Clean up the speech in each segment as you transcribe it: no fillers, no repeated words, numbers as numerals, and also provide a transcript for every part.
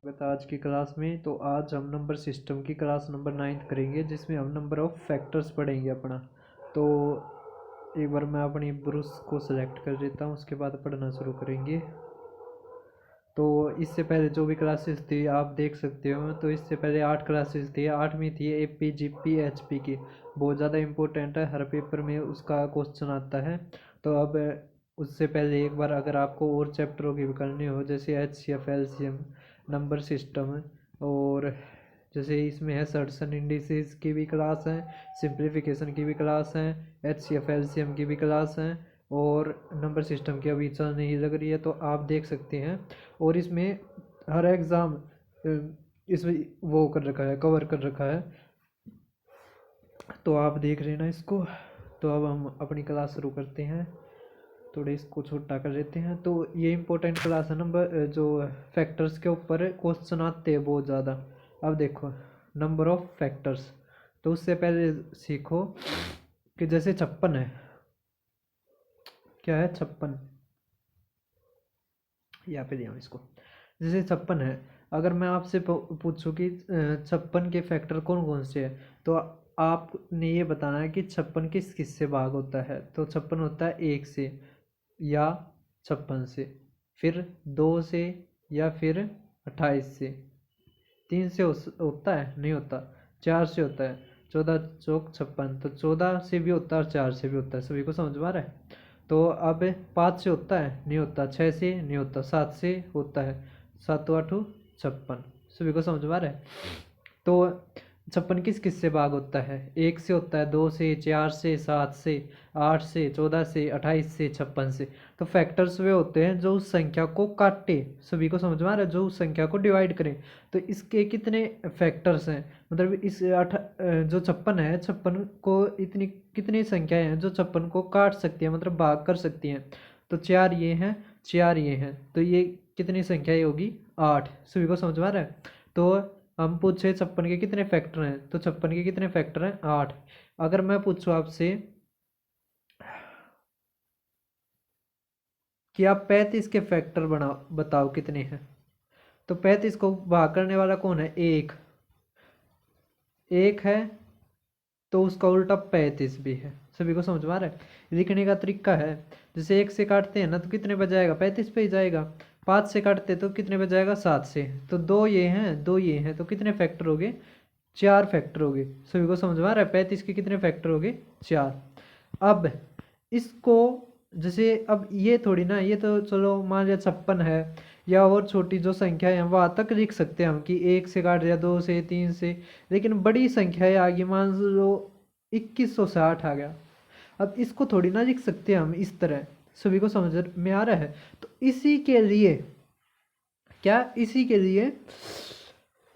स्वागत है आज की क्लास में। तो आज हम नंबर सिस्टम की क्लास नंबर 9th करेंगे, जिसमें हम नंबर ऑफ फैक्टर्स पढ़ेंगे अपना। तो एक बार मैं अपनी ब्रुश को सिलेक्ट कर देता हूँ, उसके बाद पढ़ना शुरू करेंगे। तो इससे पहले जो भी क्लासेस थी आप देख सकते हो। तो इससे पहले 8 क्लासेस थी। 8वीं थी AP GP HP की, बहुत ज़्यादा इम्पोर्टेंट है, हर पेपर में उसका क्वेश्चन आता है। तो अब उससे पहले एक बार अगर आपको और चैप्टरों की भी करनी हो, जैसे HCF LCM नंबर सिस्टम, और जैसे इसमें है सडसन इंडिसेस की भी क्लास है, सिंप्लीफिकेशन की भी क्लास है, HCF LCM की भी क्लास है, और नंबर सिस्टम की अभी चल नहीं लग रही है, तो आप देख सकते हैं। और इसमें हर एग्ज़ाम इसमें वो कर रखा है, कवर कर रखा है, तो आप देख रहे हैं ना इसको। तो अब हम अपनी क्लास शुरू करते हैं। थोड़े इसको छोटा कर देते हैं। तो ये इम्पोर्टेंट क्लास है, नंबर जो फैक्टर्स के ऊपर क्वेश्चन आते हैं बहुत ज़्यादा। अब देखो नंबर ऑफ फैक्टर्स। तो उससे पहले सीखो कि जैसे 56 है, क्या है 56, यहाँ पे दिया इसको। जैसे 56 है, अगर मैं आपसे पूछूं कि 56 के फैक्टर कौन कौन से हैं, तो आपने ये बताना है कि 56 किस किस से भाग होता है। तो 56 होता है 1 से, या 56 से, फिर 2 से, या फिर 28 से। 3 से होता है, नहीं होता। 4 से होता है, 14 चौक 56, तो 14 से भी होता है और 4 से भी होता है। सभी को समझ में आ रहा है। तो अब 5 से होता है, नहीं होता। 6 से नहीं होता। 7 से होता है, 7 8 56। सभी को समझ में आ रहा है। तो 56 किस किस से भाग होता है? 1 से होता है, 2 से, 4 से, 7 से, 8 से, 14 से, 28 से, 56 से। तो फैक्टर्स वे होते हैं जो उस संख्या को काटे। सभी को समझ में आ रहा है, जो उस संख्या को डिवाइड करें। तो इसके कितने फैक्टर्स हैं, मतलब इस जो 56 है, 56 को इतनी कितनी संख्याएं हैं जो 56 को काट सकती है, मतलब भाग कर सकती हैं। तो 4 ये हैं, 4 ये हैं, तो ये कितनी संख्याएं होगी? 8। सभी को समझ में आ रहा है। तो हम पूछे 56 के कितने फैक्टर हैं, तो 56 के कितने फैक्टर हैं? 8। अगर मैं पूछूं आपसे कि आप 35 के फैक्टर बताओ कितने हैं, तो 35 को भाग करने वाला कौन है? एक। एक है, तो उसका उल्टा 35 भी है। सभी को समझ में आ रहा है। लिखने का तरीका है, जैसे 1 से काटते हैं ना, तो कितने पे जाएगा? 35 पे ही जाएगा। 5 से काटते तो कितने पे जाएगा? 7 से। तो 2 ये हैं, 2 ये हैं, तो कितने फैक्टर हो गए? 4 फैक्टर हो गए। सभी को समझ में आ रहा है। 35 के कितने फैक्टर हो गए? 4। अब इसको, जैसे अब ये थोड़ी ना, ये तो चलो मान लिया 56 है, या और छोटी जो संख्या है वहाँ तक लिख सकते हैं हम कि 1 से काट दिया, 2 से, 3 से। लेकिन बड़ी संख्याएं आ गई, मान लो 2160 आ गया। अब इसको थोड़ी ना लिख सकते हैं हम इस तरह। सभी को समझ में आ रहा है। तो इसी के लिए क्या, इसी के लिए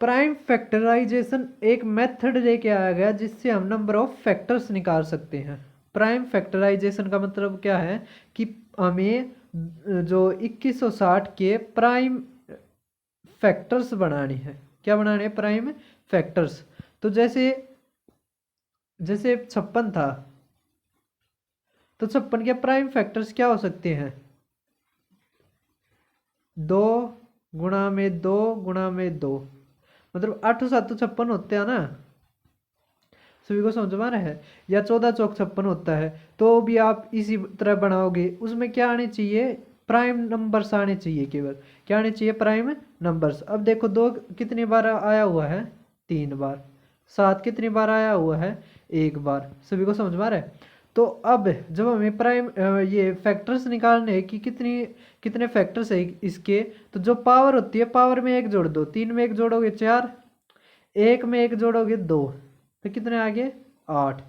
प्राइम फैक्टराइजेशन एक मेथड लेके आया गया, जिससे हम नंबर ऑफ फैक्टर्स निकाल सकते हैं। प्राइम फैक्टराइजेशन का मतलब क्या है कि हमें जो 2160 के प्राइम फैक्टर्स बनाने हैं। क्या बनाने हैं? Prime factors. तो जैसे जैसे 56 था, तो 56 के प्राइम फैक्टर्स क्या हो सकते हैं? 2 गुणा में 2 गुणा में 2, मतलब 8 7 56 होते हैं ना। सभी को समझ में आ रहा है। या 14 चौक 56 होता है, तो भी आप इसी तरह बनाओगे। उसमें क्या आने चाहिए? प्राइम नंबर्स आने चाहिए केवल। क्या आने चाहिए? Prime numbers. अब देखो 2 कितनी बार आया हुआ है? 3 बार। 7 कितनी बार आया हुआ है? 1 बार। सभी को समझ में आ रहा है। तो अब जब हमें प्राइम ये फैक्टर्स निकालने हैं कि कितने फैक्टर्स है इसके, तो जो पावर होती है, पावर में 1 जोड़ दो। 3 में 1 जोड़ोगे 4, 1 में 1 जोड़ोगे 2, तो कितने आ गए? 8।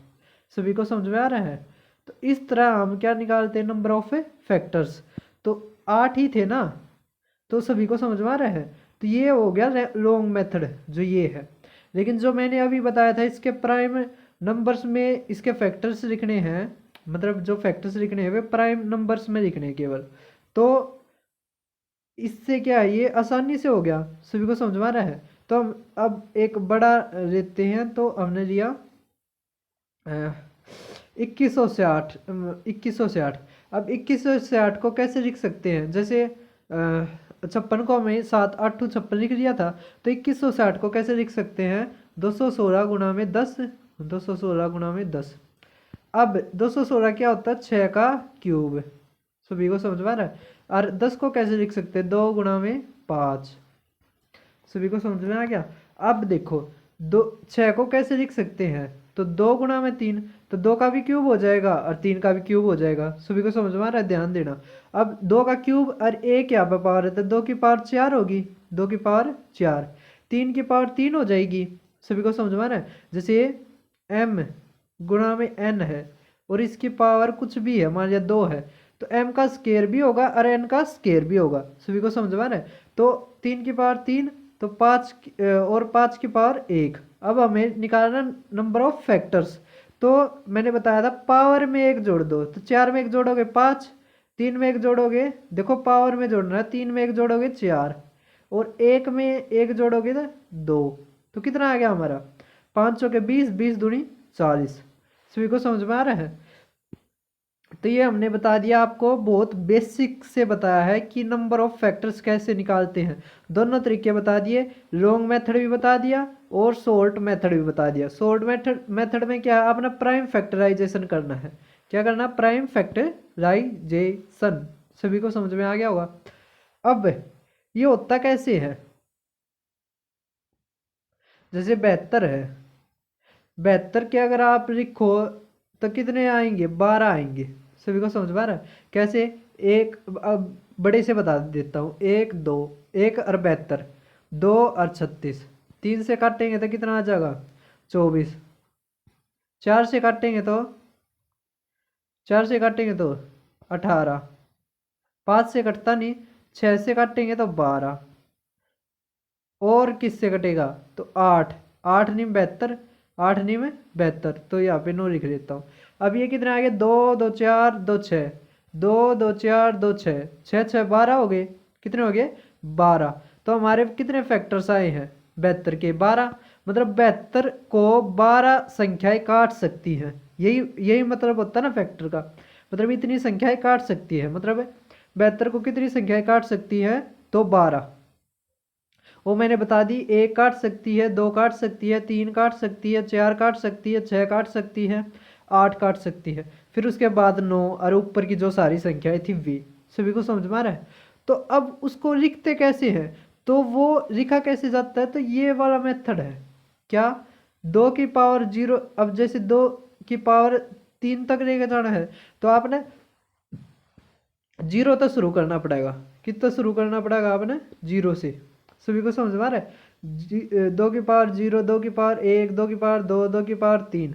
सभी को समझ में आ रहा है। तो इस तरह हम क्या निकालते हैं? Number of factors. तो 8 ही थे ना, तो सभी को समझ में आ रहा है। तो ये हो गया लॉन्ग मेथड, जो ये है। लेकिन जो मैंने अभी बताया था, इसके प्राइम नंबर्स में इसके फैक्टर्स लिखने हैं, मतलब जो फैक्टर्स लिखने हैं वे प्राइम नंबर्स में लिखने हैं केवल। तो इससे क्या है, ये आसानी से हो गया। सभी को समझ में आ रहा है। तो हम अब एक बड़ा लेते हैं। तो हमने लिया 2160। अब 2160 को कैसे लिख सकते हैं? जैसे 56 को हमें 7 8 56 लिख दिया था, तो 2160 को कैसे लिख सकते हैं? 216 गुणा में 10, 216 गुणा में 10। अब 216 क्या होता है? 6 का क्यूब। सभी को समझ में आ रहा है? और 10 को कैसे लिख सकते हैं? 2 गुणा में 5। सभी को समझ में आ गया? अब देखो 6 को कैसे लिख सकते हैं? तो 2 गुणा में 3, तो 2 का भी क्यूब हो जाएगा और 3 का भी क्यूब हो जाएगा। सभी को समझ में आ रहा है? ध्यान देना। अब 2 का क्यूब और एक यहाँ पर पावर है, तो 2 की पावर 4 होगी, 2 की पावर 4, 3 की पावर 3 हो जाएगी। सभी को समझ में आ रहा है? जैसे m गुणा में n है और इसकी पावर कुछ भी है, मान लिया 2 है, तो m का स्केयर भी होगा और n का स्केयर भी होगा। सभी को समझ में आ रहा है? तो 3 की पावर 3, तो 5 और 5 की पावर 1। अब हमें निकालना नंबर ऑफ फैक्टर्स। तो मैंने बताया था पावर में 1 जोड़ दो, तो 4 में 1 जोड़ोगे 5, 3 में 1 जोड़ोगे, देखो पावर में जोड़ना है, 3 में 1 जोड़ोगे 4 और 1 में 1 जोड़ोगे तो 2, तो कितना आ गया हमारा? 5 के 20, 20 दूनी 40। सभी को समझ में आ रहा है? तो ये हमने बता दिया, आपको बहुत बेसिक से बताया है कि नंबर ऑफ फैक्टर्स कैसे निकालते हैं। दोनों तरीके बता दिए, लॉन्ग मेथड भी बता दिया और शॉर्ट मेथड भी बता दिया। शॉर्ट मेथड में क्या है? अपना प्राइम फैक्टराइजेशन करना है। क्या करना? Prime factorisation. सभी को समझ में आ गया होगा? अब ये होता कैसे है? जैसे 72 है, 72 के अगर आप लिखो तो कितने आएंगे? 12 आएंगे। सभी को समझ में आ रहा है? कैसे? एक अब बड़े से बता देता हूँ, 1 2, 1 और 72, 2 और 36, 3 से काटेंगे तो कितना आ जाएगा? 24, 4 से काटेंगे तो 18, 5 से कटता नहीं, 6 से काटेंगे तो 12, और किससे कटेगा? तो 8, 8 नहीं 72, 8 नहीं में 72, तो यहाँ पे 9 लिख देता हूँ। अब ये कितने आ गए? 2 2 4 2 6, 2 2 4 2 6, 6 6 12 हो गए। कितने हो गए? 12। तो हमारे कितने फैक्टर्स आए हैं? 72 के 12। मतलब 72 को 12 संख्याएं काट सकती हैं। यही मतलब होता है ना फैक्टर का, मतलब इतनी संख्याएं काट सकती है। मतलब 72 को कितनी संख्याएं काट सकती है? तो 12। वो मैंने बता दी, 1 काट सकती है, 2 काट सकती है, 3 काट सकती है, 4 काट सकती है, 6 काट सकती है, 8 काट सकती है, फिर उसके बाद 9 और ऊपर की जो सारी संख्याएं थी वे। सभी को समझ में आ रहा है? तो अब उसको लिखते कैसे हैं? तो वो लिखा कैसे जाता है? तो ये वाला मेथड है। क्या? 2 की पावर 0। अब जैसे 2 की पावर 3 तक लेके जाना है तो आपने 0 तो शुरू करना पड़ेगा। कितना शुरू करना पड़ेगा आपने? 0 से। सभी को समझ में आ रहा है? 2 की पावर 0, 2 की पावर 1, 2 की पावर 2, 2 की पावर 3।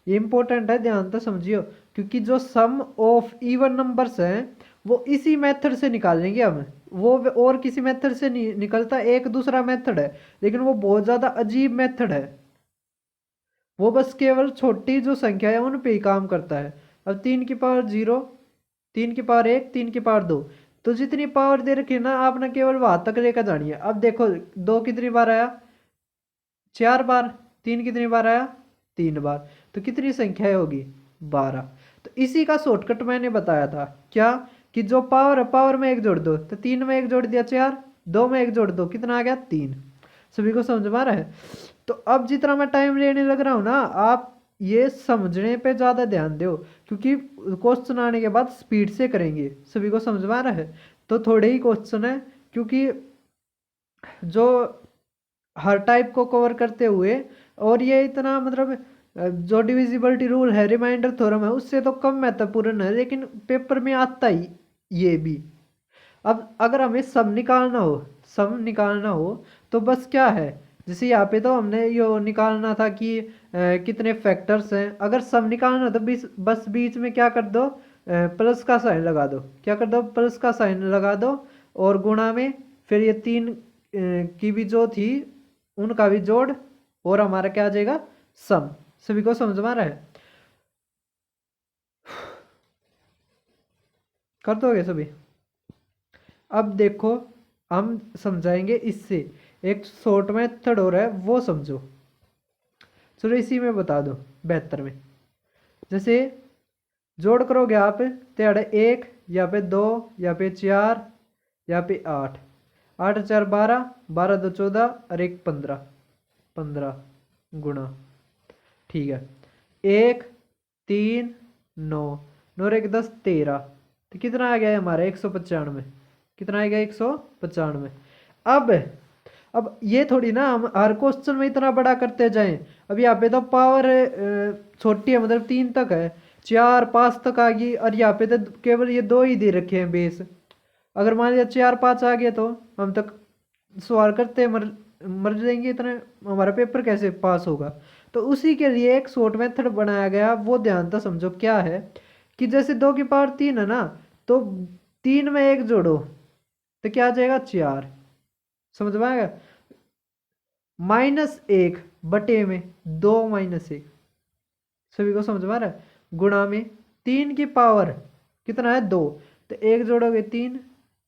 ये इंपॉर्टेंट है, ध्यान तो समझियो, क्योंकि जो सम ऑफ इवन नंबर्स हैं वो इसी मेथड से निकालेंगे हम। वो और किसी मेथड से नहीं निकलता, एक दूसरा मेथड है, लेकिन वो बहुत ज़्यादा अजीब मेथड है। वो बस केवल छोटी जो संख्या है उन पे ही काम करता है। अब 3 की पावर 0, 3 की पावर 1, 3 की पावर 2, तो जितनी पावर दे रखी है ना, आपने केवल वहां तक लेकर जानी है। अब देखो 2 कितनी बार आया? 4 बार। 3 कितनी बार आया? 3 बार। तो कितनी संख्याएं होगी? 12। तो इसी का शॉर्टकट मैंने बताया था। क्या? कि जो पावर है, पावर में 1 जोड़ दो, तो 3 में 1 जोड़ दिया 4, 2 में 1 जोड़ दो, कितना आ गया? 3। सभी को समझ में आ रहा है? तो अब जितना मैं टाइम लेने लग रहा हूँ ना, आप ये समझने पे ज़्यादा ध्यान दो, क्योंकि क्वेश्चन आने के बाद स्पीड से करेंगे। सभी को समझ में आ रहा है? तो थोड़े ही क्वेश्चन है, क्योंकि जो हर टाइप को कवर करते हुए, और ये इतना मतलब जो डिविजिबिलिटी रूल है, रिमाइंडर थ्योरम है, उससे तो कम महत्वपूर्ण है, लेकिन पेपर में आता ही ये भी। अब अगर हमें सम निकालना हो तो बस क्या है? जैसे यहाँ पे तो हमने यो निकालना था कि कितने फैक्टर्स हैं। अगर सम निकालना हो तो बस बीच में क्या कर दो? प्लस का साइन लगा दो। क्या कर दो? प्लस का साइन लगा दो, और गुणा में फिर ये 3 की भी जो थी उनका भी जोड़, और हमारा क्या आ जाएगा? सम। सभी को समझ में आ रहा है? कर दोगे सभी? अब देखो हम समझाएंगे इससे, एक शॉर्ट मेथड और है, वो समझो। चलो इसी में बता दो। 72 में जैसे जोड़ करोगे आप, तो 1, यहाँ पे 2, यहाँ पे 4, यहाँ पे 8, 8 4 12, 12 2 14 और 1 15, 15 गुणा, ठीक है, 1 3 9, 9 और 1 10 13, तो कितना आ गया हमारा 195, कितना आएगा 195। अब ये थोड़ी ना हम हर क्वेश्चन में इतना बड़ा करते जाएं। अब यहाँ पे तो पावर छोटी है, मतलब 3 तक है, 4 5 तक आ गई, और यहाँ पे तो केवल ये 2 ही दे रखे हैं बेस। अगर मान लिया 4 5 आ गए तो हम तक सवाल करते मर मर जाएंगे, इतने हमारा पेपर कैसे पास होगा। तो उसी के लिए एक शॉर्ट मेथड बनाया गया, वो ध्यान तो समझो क्या है कि जैसे 2 की पावर 3 है ना, तो 3 में 1 जोड़ो तो क्या आ जाएगा 4, समझ में आएगा, -1 बटे में 2 -1, सभी को समझ में आ रहा है, गुणा में 3 की पावर कितना है 2, तो 1 जोड़ोगे 3,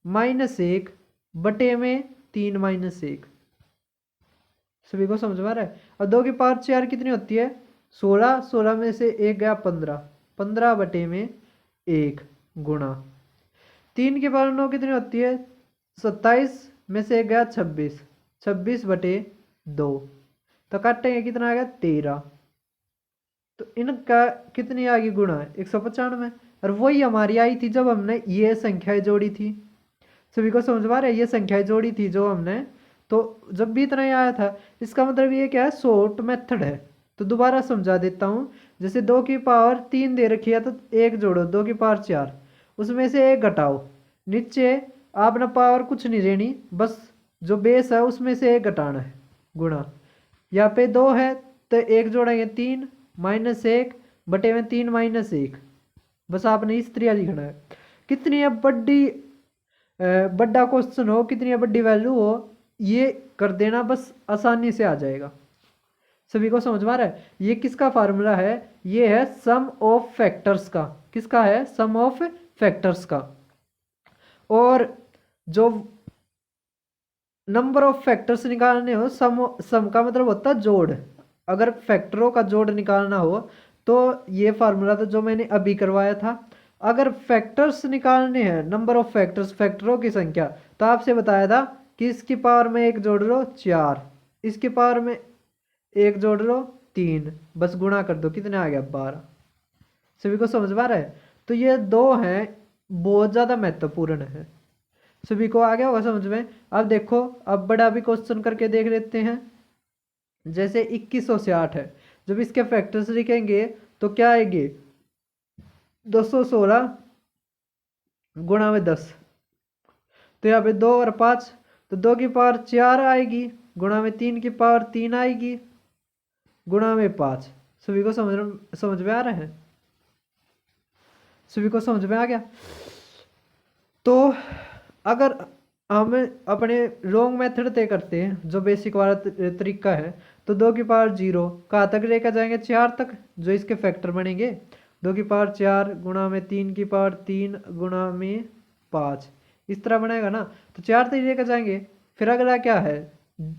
-1 बटे में 3 -1, सभी को समझ में आ रहा है। और 2 की पावर 4 कितनी होती है 16, 16 में से 1 गया 15, 15 बटे में 1 गुणा 3 की पावर 9 कितनी होती है 27 में से 1 गया 26, 26 बटे 2, तो काटेंगे कितना आ गया 13, तो इनका कितनी आ गई गुणा 195, और वही हमारी आई थी जब हमने ये संख्याएं जोड़ी थी, सभी को समझ में आ रहा है, ये संख्याएं जोड़ी थी जो हमने, तो जब भी इतना ही आया था, इसका मतलब ये क्या है शॉर्ट मेथड है। तो दोबारा समझा देता हूँ, जैसे 2 की पावर 3 दे रखी है तो 1 जोड़ो, 2 की पावर 4, उसमें से 1 घटाओ, नीचे आपने पावर कुछ नहीं लेनी, बस जो बेस है उसमें से 1 घटाना है, गुणा यहाँ पे 2 है तो 1 जोड़ेंगे 3, -1 बटे में 3 -1, बस आपने इस तरह लिखना है। कितनी है बड़ा क्वेश्चन हो, कितनी बड़ी वैल्यू हो, ये कर देना बस आसानी से आ जाएगा, सभी को समझ में आ रहा है। ये किसका फार्मूला है, ये है सम ऑफ फैक्टर्स का, किसका है सम ऑफ फैक्टर्स का। और जो नंबर ऑफ फैक्टर्स निकालने हो, सम का मतलब होता है जोड़, अगर फैक्टरों का जोड़ निकालना हो तो ये फार्मूला था जो मैंने अभी करवाया था। अगर फैक्टर्स निकालने हैं, नंबर ऑफ फैक्टर्स, फैक्टरों की संख्या, तो आपसे बताया था कि इसकी पावर में 1 जोड़ लो 4, इसकी पावर में 1 जोड़ लो 3, बस गुणा कर दो, कितना आ गया 12, सभी को समझ में आ रहा है। तो ये 2 हैं बहुत ज़्यादा महत्वपूर्ण है, सभी को आ गया होगा समझ में। अब देखो, अब बड़ा भी क्वेश्चन करके देख लेते हैं, जैसे 2160 है, जब इसके फैक्टर्स लिखेंगे तो क्या आएंगे 216 गुणा में 10, तो यहाँ पे 2 और 5, तो 2 की पावर 4 आएगी, गुणा में 3 की पावर 3 आएगी, गुणा में 5, सभी को समझ में आ रहा है, सभी को समझ में आ गया। तो अगर हम अपने लॉन्ग मेथड तय करते हैं, जो बेसिक वाला तरीका है, तो 2 की पावर 0 कहाँ तक लेकर जाएंगे 4 तक, जो इसके फैक्टर बनेंगे 2 की पावर 4 गुणा में 3 की पावर 3 गुणा में 5, इस तरह बनेगा ना, तो 4 तक लेकर जाएंगे। फिर अगला क्या है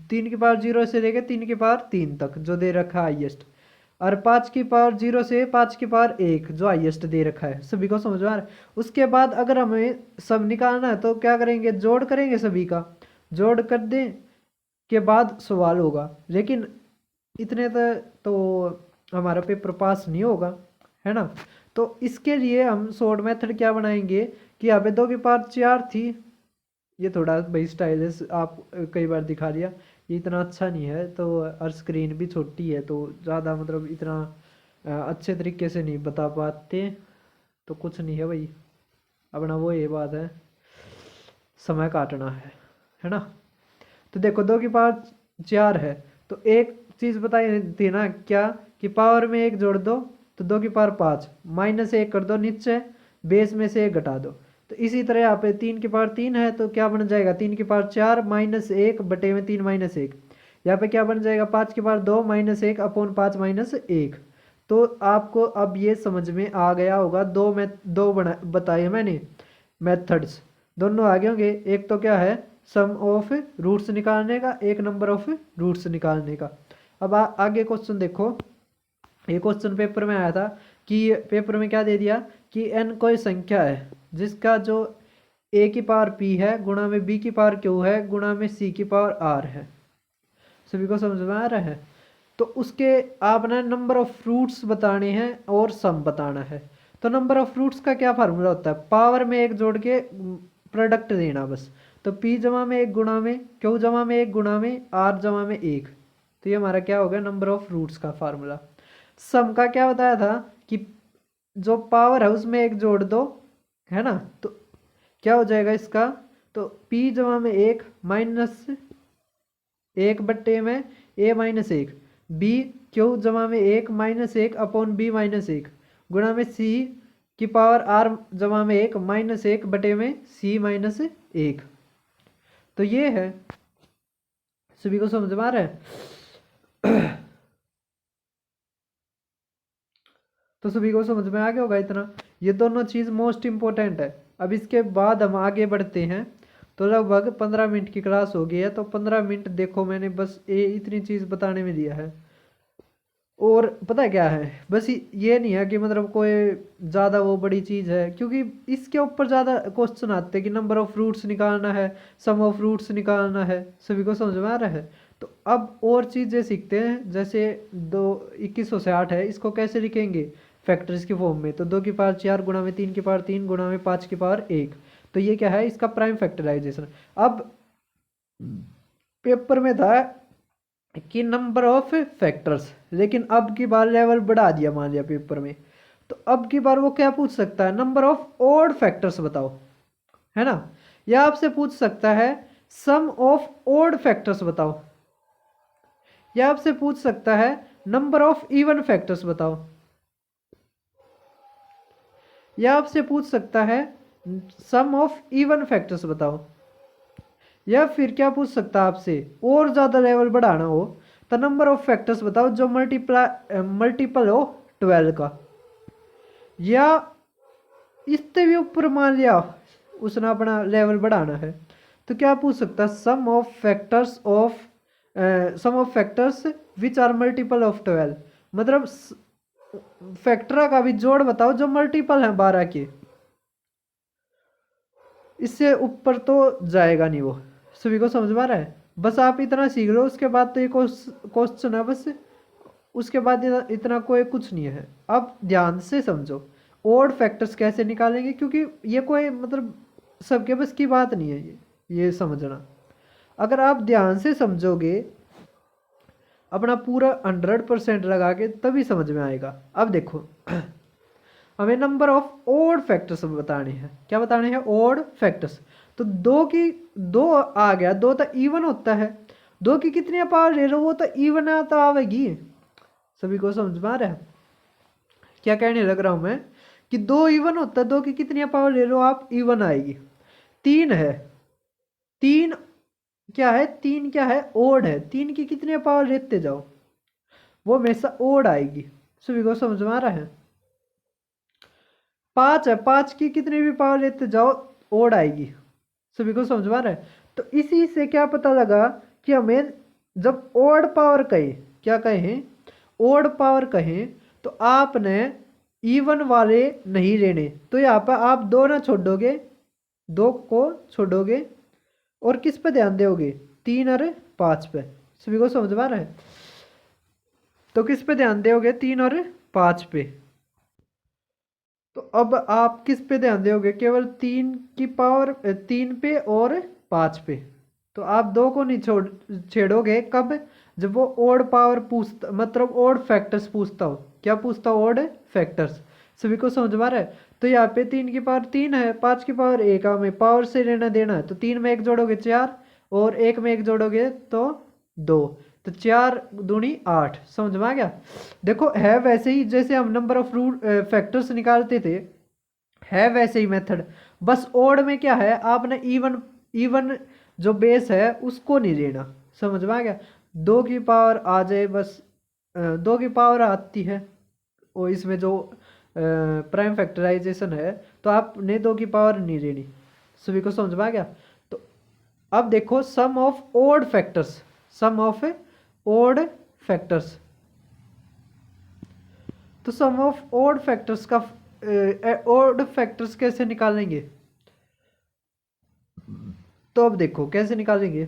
3 की पावर 0 से लेकर 3 की पावर 3 तक जो दे रखा है हाइएस्ट, और 5 की पावर 0 से 5 की पावर 1 जो हाइएस्ट दे रखा है, सभी को समझ में आ रहा है। उसके बाद अगर हमें सब निकालना है तो क्या करेंगे, जोड़ करेंगे, सभी का जोड़ कर दें के बाद सवाल होगा, लेकिन इतने तो हमारा पेपर पास नहीं होगा, है ना। तो इसके लिए हम शॉर्ट मेथड क्या बनाएंगे कि यहाँ पे 2 की पावर 4 थी, ये थोड़ा भाई स्टाइलिश आप कई बार दिखा दिया, ये इतना अच्छा नहीं है, तो और स्क्रीन भी छोटी है तो ज़्यादा मतलब इतना अच्छे तरीके से नहीं बता पाते, तो कुछ नहीं है भाई, अपना वो ये बात है, समय काटना है ना। तो देखो 2 की पावर 4 है, तो एक चीज़ बताई थी ना क्या, कि पावर में 1 जोड़ दो तो 2 की पावर 5, -1 कर दो नीचे, बेस में से 1 घटा दो, तो इसी तरह यहाँ पे 3 की पावर 3 है तो क्या बन जाएगा 3 की पावर 4 -1 बटे में 3 -1, यहाँ पे क्या बन जाएगा 5 की पावर 2 -1 अपॉन 5 -1। तो आपको अब ये समझ में आ गया होगा, दो बताए मैंने मेथड्स, दोनों आगे होंगे, एक तो क्या है सम ऑफ रूट्स निकालने का, एक नंबर ऑफ रूट्स निकालने का। अब आगे क्वेश्चन देखो, ये क्वेश्चन पेपर में आया था कि पेपर में क्या दे दिया कि n कोई संख्या है जिसका जो ए की पावर पी है गुणा में बी की पावर क्यू है गुणा में सी की पावर आर है। सभी को समझ में आ रहा है। तो उसके आपने नंबर ऑफ फ्रूट्स बताने हैं और सम बताना है। तो नंबर ऑफ फ्रूट्स का क्या फार्मूला होता है, पावर में एक जोड़ के प्रोडक्ट देना बस। तो पी जमा में एक गुणा में क्यू जमा में एक गुणा में आर जमा में एक। तो ये हमारा क्या हो गया नंबर ऑफ फ्रूट्स का फार्मूला। सम का क्या बताया था कि जो पावर है उसमें एक जोड़ दो, है ना। तो क्या हो जाएगा इसका, तो पी जमा में एक माइनस एक बट्टे में ए माइनस एक, बी क्यू जमा में एक माइनस एक अपॉन बी माइनस एक गुणा में सी की पावर आर जमा में एक माइनस एक बटे में सी माइनस एक। तो ये है, सभी को समझ में आ रहा है। तो सभी को समझ में आ गया होगा इतना। ये दोनों चीज़ मोस्ट इंपॉर्टेंट है। अब इसके बाद हम आगे बढ़ते हैं। तो लगभग 15 मिनट की क्लास हो गई है, तो 15 मिनट देखो मैंने बस ये इतनी चीज़ बताने में दिया है। और पता है क्या है, बस ये नहीं है कि मतलब कोई ज़्यादा वो बड़ी चीज़ है, क्योंकि इसके ऊपर ज़्यादा क्वेश्चन आते हैं कि नंबर ऑफ फ्रूट्स निकालना है, सम ऑफ फ्रूट्स निकालना है। सभी को समझ में आ रहा है। तो अब और चीज़ें सीखते हैं, जैसे 2160 है, इसको कैसे लिखेंगे फैक्टर्स की फॉर्म में। तो 2 की पावर 4 गुणा में 3 की पावर 3 गुणा में 5 की पावर 1। तो ये क्या है, इसका प्राइम फैक्टराइजेशन। अब पेपर में था कि नंबर ऑफ फैक्टर्स, लेकिन अब की बार लेवल बढ़ा दिया मान लिया पेपर में। तो अब की बार वो क्या पूछ सकता है, नंबर ऑफ ओड फैक्टर्स बताओ, है ना। या आपसे पूछ सकता है सम ऑफ ओड फैक्टर्स बताओ, या आपसे पूछ सकता है नंबर ऑफ इवन फैक्टर्स बताओ, या आपसे पूछ सकता है सम ऑफ इवन फैक्टर्स बताओ, या फिर क्या पूछ सकता है आपसे और ज़्यादा लेवल बढ़ाना हो तो नंबर ऑफ फैक्टर्स बताओ जो मल्टीपल हो 12 का। या इससे भी ऊपर मान लिया उसने अपना लेवल बढ़ाना है, तो क्या पूछ सकता है sum of factors which are multiple of 12। मतलब फैक्टर का भी जोड़ बताओ जो मल्टीपल है 12 के। इससे ऊपर तो जाएगा नहीं वो। सभी को समझ में आ रहा है। बस आप इतना सीख लो, उसके बाद तो ये क्वेश्चन है बस। उसके बाद इतना कोई कुछ नहीं है। अब ध्यान से समझो ओड फैक्टर्स कैसे निकालेंगे, क्योंकि ये कोई मतलब सबके बस की बात नहीं है ये समझना। अगर आप ध्यान से समझोगे अपना पूरा 100% लगा के तभी समझ में आएगा। अब देखो हमें नंबर ऑफ ओड फैक्टर्स बताने हैं। क्या बताने हैं, ओड फैक्टर्स। तो दो आ गया, दो तो इवन होता है, दो की कितनी पावर ले लो वो तो इवन तो आवेगी। सभी को समझ में आ रहा है क्या कहने लग रहा हूं मैं, कि दो इवन होता है, दो की कितनी पावर ले लो आप इवन आएगी। तीन है, तीन क्या है, तीन क्या है ओड है, तीन की कितनी पावर लेते जाओ वो हमेशा ओड आएगी। सभी को समझ में आ रहा है। पांच है, पांच की कितनी भी पावर लेते जाओ ओड आएगी। सभी को समझ में आ रहा है। तो इसी से क्या पता लगा कि हमें जब ओड पावर कहे, क्या कहें ओड पावर कहें, तो आपने इवन वाले नहीं लेने। तो यहाँ पर आप दो ना छोड़ोगे, दो को छोड़ोगे और किस पे ध्यान दोगे, तीन और पांच पे। सभी को समझ में आ रहा है। तो किस पे ध्यान दोगे, तीन और पांच पे। तो अब आप किस पे ध्यान दोगे, केवल तीन की पावर, तीन पे और पांच पे। तो आप दो को नहीं छेड़ोगे कब, जब वो ओड पावर पूछता, मतलब ओड फैक्टर्स पूछता हो। क्या पूछता हो, ओड फैक्टर्स। सभी को समझ में आ रहा है। तो यहाँ पे तीन की पावर तीन है, पांच की पावर एक, हमें पावर से लेना देना है। तो तीन में एक जोड़ोगे 4 और एक में एक जोड़ोगे तो 2। तो 4 दूनी 8। समझ में आ गया। देखो है वैसे ही जैसे हम नंबर ऑफ रूट फैक्टर्स निकालते थे, है वैसे ही मेथड। बस ओड में क्या है, आपने इवन इवन जो बेस है उसको नहीं लेना। समझ में आ गया। दो की पावर आ जाए बस, दो की पावर आती है और इसमें जो प्राइम फैक्टराइजेशन है, तो आपने दो की पावर नहीं लेनी। सभी को समझ में आ गया। तो अब देखो sum of odd factors, sum of odd factors. तो सम ऑफ ओड फैक्टर्स का ओड फैक्टर्स कैसे निकालेंगे। तो अब देखो कैसे निकालेंगे।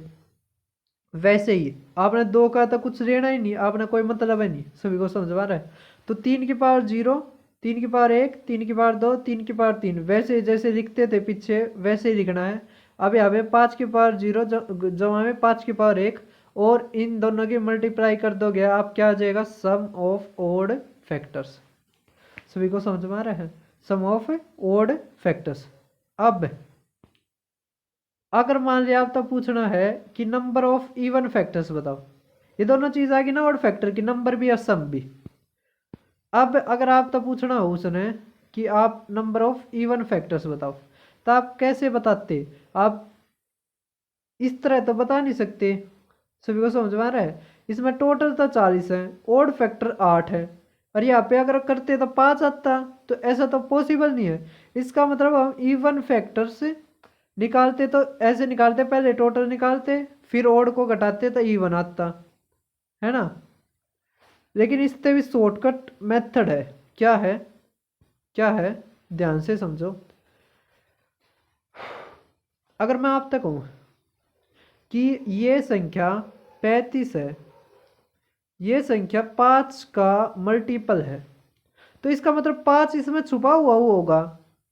वैसे ही आपने दो का तो कुछ लेना ही नहीं, आपने कोई मतलब है नहीं, सभी को समझ आ रहा है। तो 3 की पावर 0, 3 की पावर 1, 3 की पावर 2, 3 की पावर 3, वैसे जैसे लिखते थे पीछे वैसे ही लिखना है। अब यहाँ पे 5 की पावर 0 जमा में 5 की पावर 1, और इन दोनों की मल्टीप्लाई कर दोगे आप, क्या आ जाएगा, सम ऑफ ओड फैक्टर्स। सभी को समझ में आ रहा है, सम ऑफ ओड फैक्टर्स। अब अगर मान लिया आप तो पूछना है कि नंबर ऑफ इवन फैक्टर्स बताओ, ये दोनों चीज आ गई ना, ऑड फैक्टर की, नंबर भी और सम भी। अब अगर आप तो पूछना हो उसने कि आप नंबर ऑफ इवन फैक्टर्स बताओ, तो आप कैसे बताते, आप इस तरह तो बता नहीं सकते। सभी को समझ में आ रहा है, इसमें टोटल तो 40 है, ओड फैक्टर 8 है, और यहाँ पे अगर करते तो 5 आता, तो ऐसा तो पॉसिबल नहीं है। इसका मतलब हम इवन फैक्टर्स निकालते तो ऐसे निकालते, पहले टोटल निकालते फिर ओड को घटाते तो इवन आता, है ना। लेकिन इससे भी शॉर्टकट मेथड है, क्या है, क्या है, ध्यान से समझो। अगर मैं आप तक कहूँ कि ये संख्या 35 है, ये संख्या 5 का मल्टीपल है, तो इसका मतलब 5 इसमें छुपा हुआ होगा,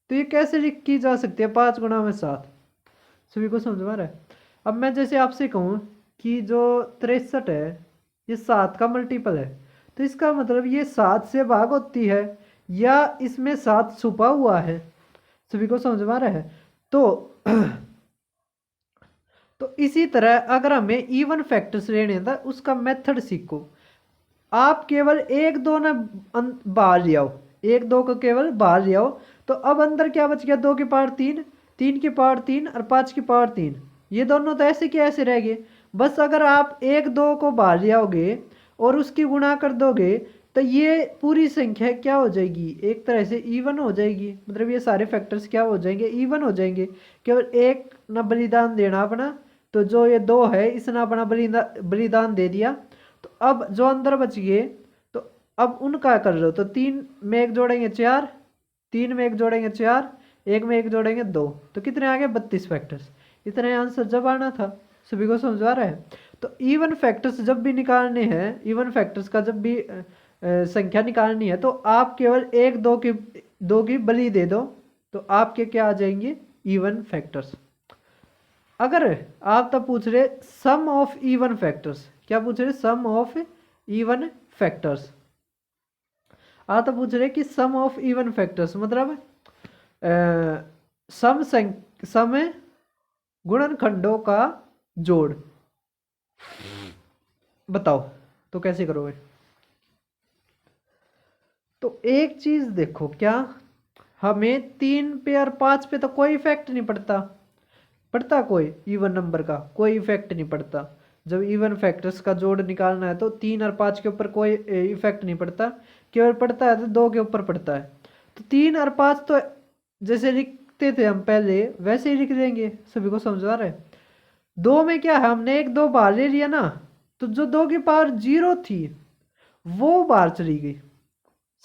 तो ये कैसे लिख की जा सकती है, 5 × 7। सभी को समझ में आ रहा है। अब मैं जैसे आपसे कहूँ कि जो 63 है ये 7 का मल्टीपल है, तो इसका मतलब ये 7 से भाग होती है, या इसमें 7 छुपा हुआ है। सभी को समझ में आ रहा है। तो तो इसी तरह अगर हमें इवन फैक्टर्स लेने था, उसका मेथड सीखो। आप केवल एक दो ना बाहर ले आओ, एक दो को केवल बाहर ले आओ, तो अब अंदर क्या बच गया, 2 की पावर 3, 3 की पावर 3 और 5 की पावर 3, ये दोनों तो ऐसे के ऐसे रह गए। बस अगर आप एक दो को बाहर ले आओगे और उसकी गुणा कर दोगे, तो ये पूरी संख्या क्या हो जाएगी, एक तरह से इवन हो जाएगी। मतलब ये सारे फैक्टर्स क्या हो जाएंगे, इवन हो जाएंगे। केवल एक ना बलिदान देना अपना, तो जो ये 2 है इसने अपना बलिदान दे दिया, तो अब जो अंदर बच गए, तो अब उनका कर लो, तो 3 में 1 जोड़ेंगे 4, 3 में 1 जोड़ेंगे 4, 1 में 1 जोड़ेंगे 2, तो कितने आ गए, 32 फैक्टर्स। इतने आंसर जब आना था। सभी को समझा रहा है। तो इवन फैक्टर्स जब भी निकालने हैं, इवन फैक्टर्स का जब भी संख्या निकालनी है, तो आप केवल एक दो की बलि दे दो, तो आपके क्या आ जाएंगे, इवन फैक्टर्स। अगर आप तब पूछ रहे सम ऑफ इवन फैक्टर्स, क्या पूछ रहे, सम ऑफ इवन फैक्टर्स। आप तो पूछ रहे कि सम ऑफ इवन फैक्टर्स मतलब सम गुणनखंडों का जोड़, बताओ तो कैसे करोगे। तो एक चीज देखो, क्या हमें 3 पे और 5 पे तो कोई इफेक्ट नहीं पड़ता, पड़ता कोई इवन नंबर का कोई इफेक्ट नहीं पड़ता। जब इवन फैक्टर्स का जोड़ निकालना है तो 3 और 5 के ऊपर कोई इफेक्ट नहीं पड़ता, केवल पड़ता है तो 2 के ऊपर पड़ता है। तो 3 और 5 तो जैसे लिखते थे हम पहले वैसे ही लिख देंगे। सभी को समझ आ रहा है। 2 में क्या है, हमने 1 2 बाहर ले लिया ना, तो जो 2 की पावर 0 थी वो बाहर चली गई।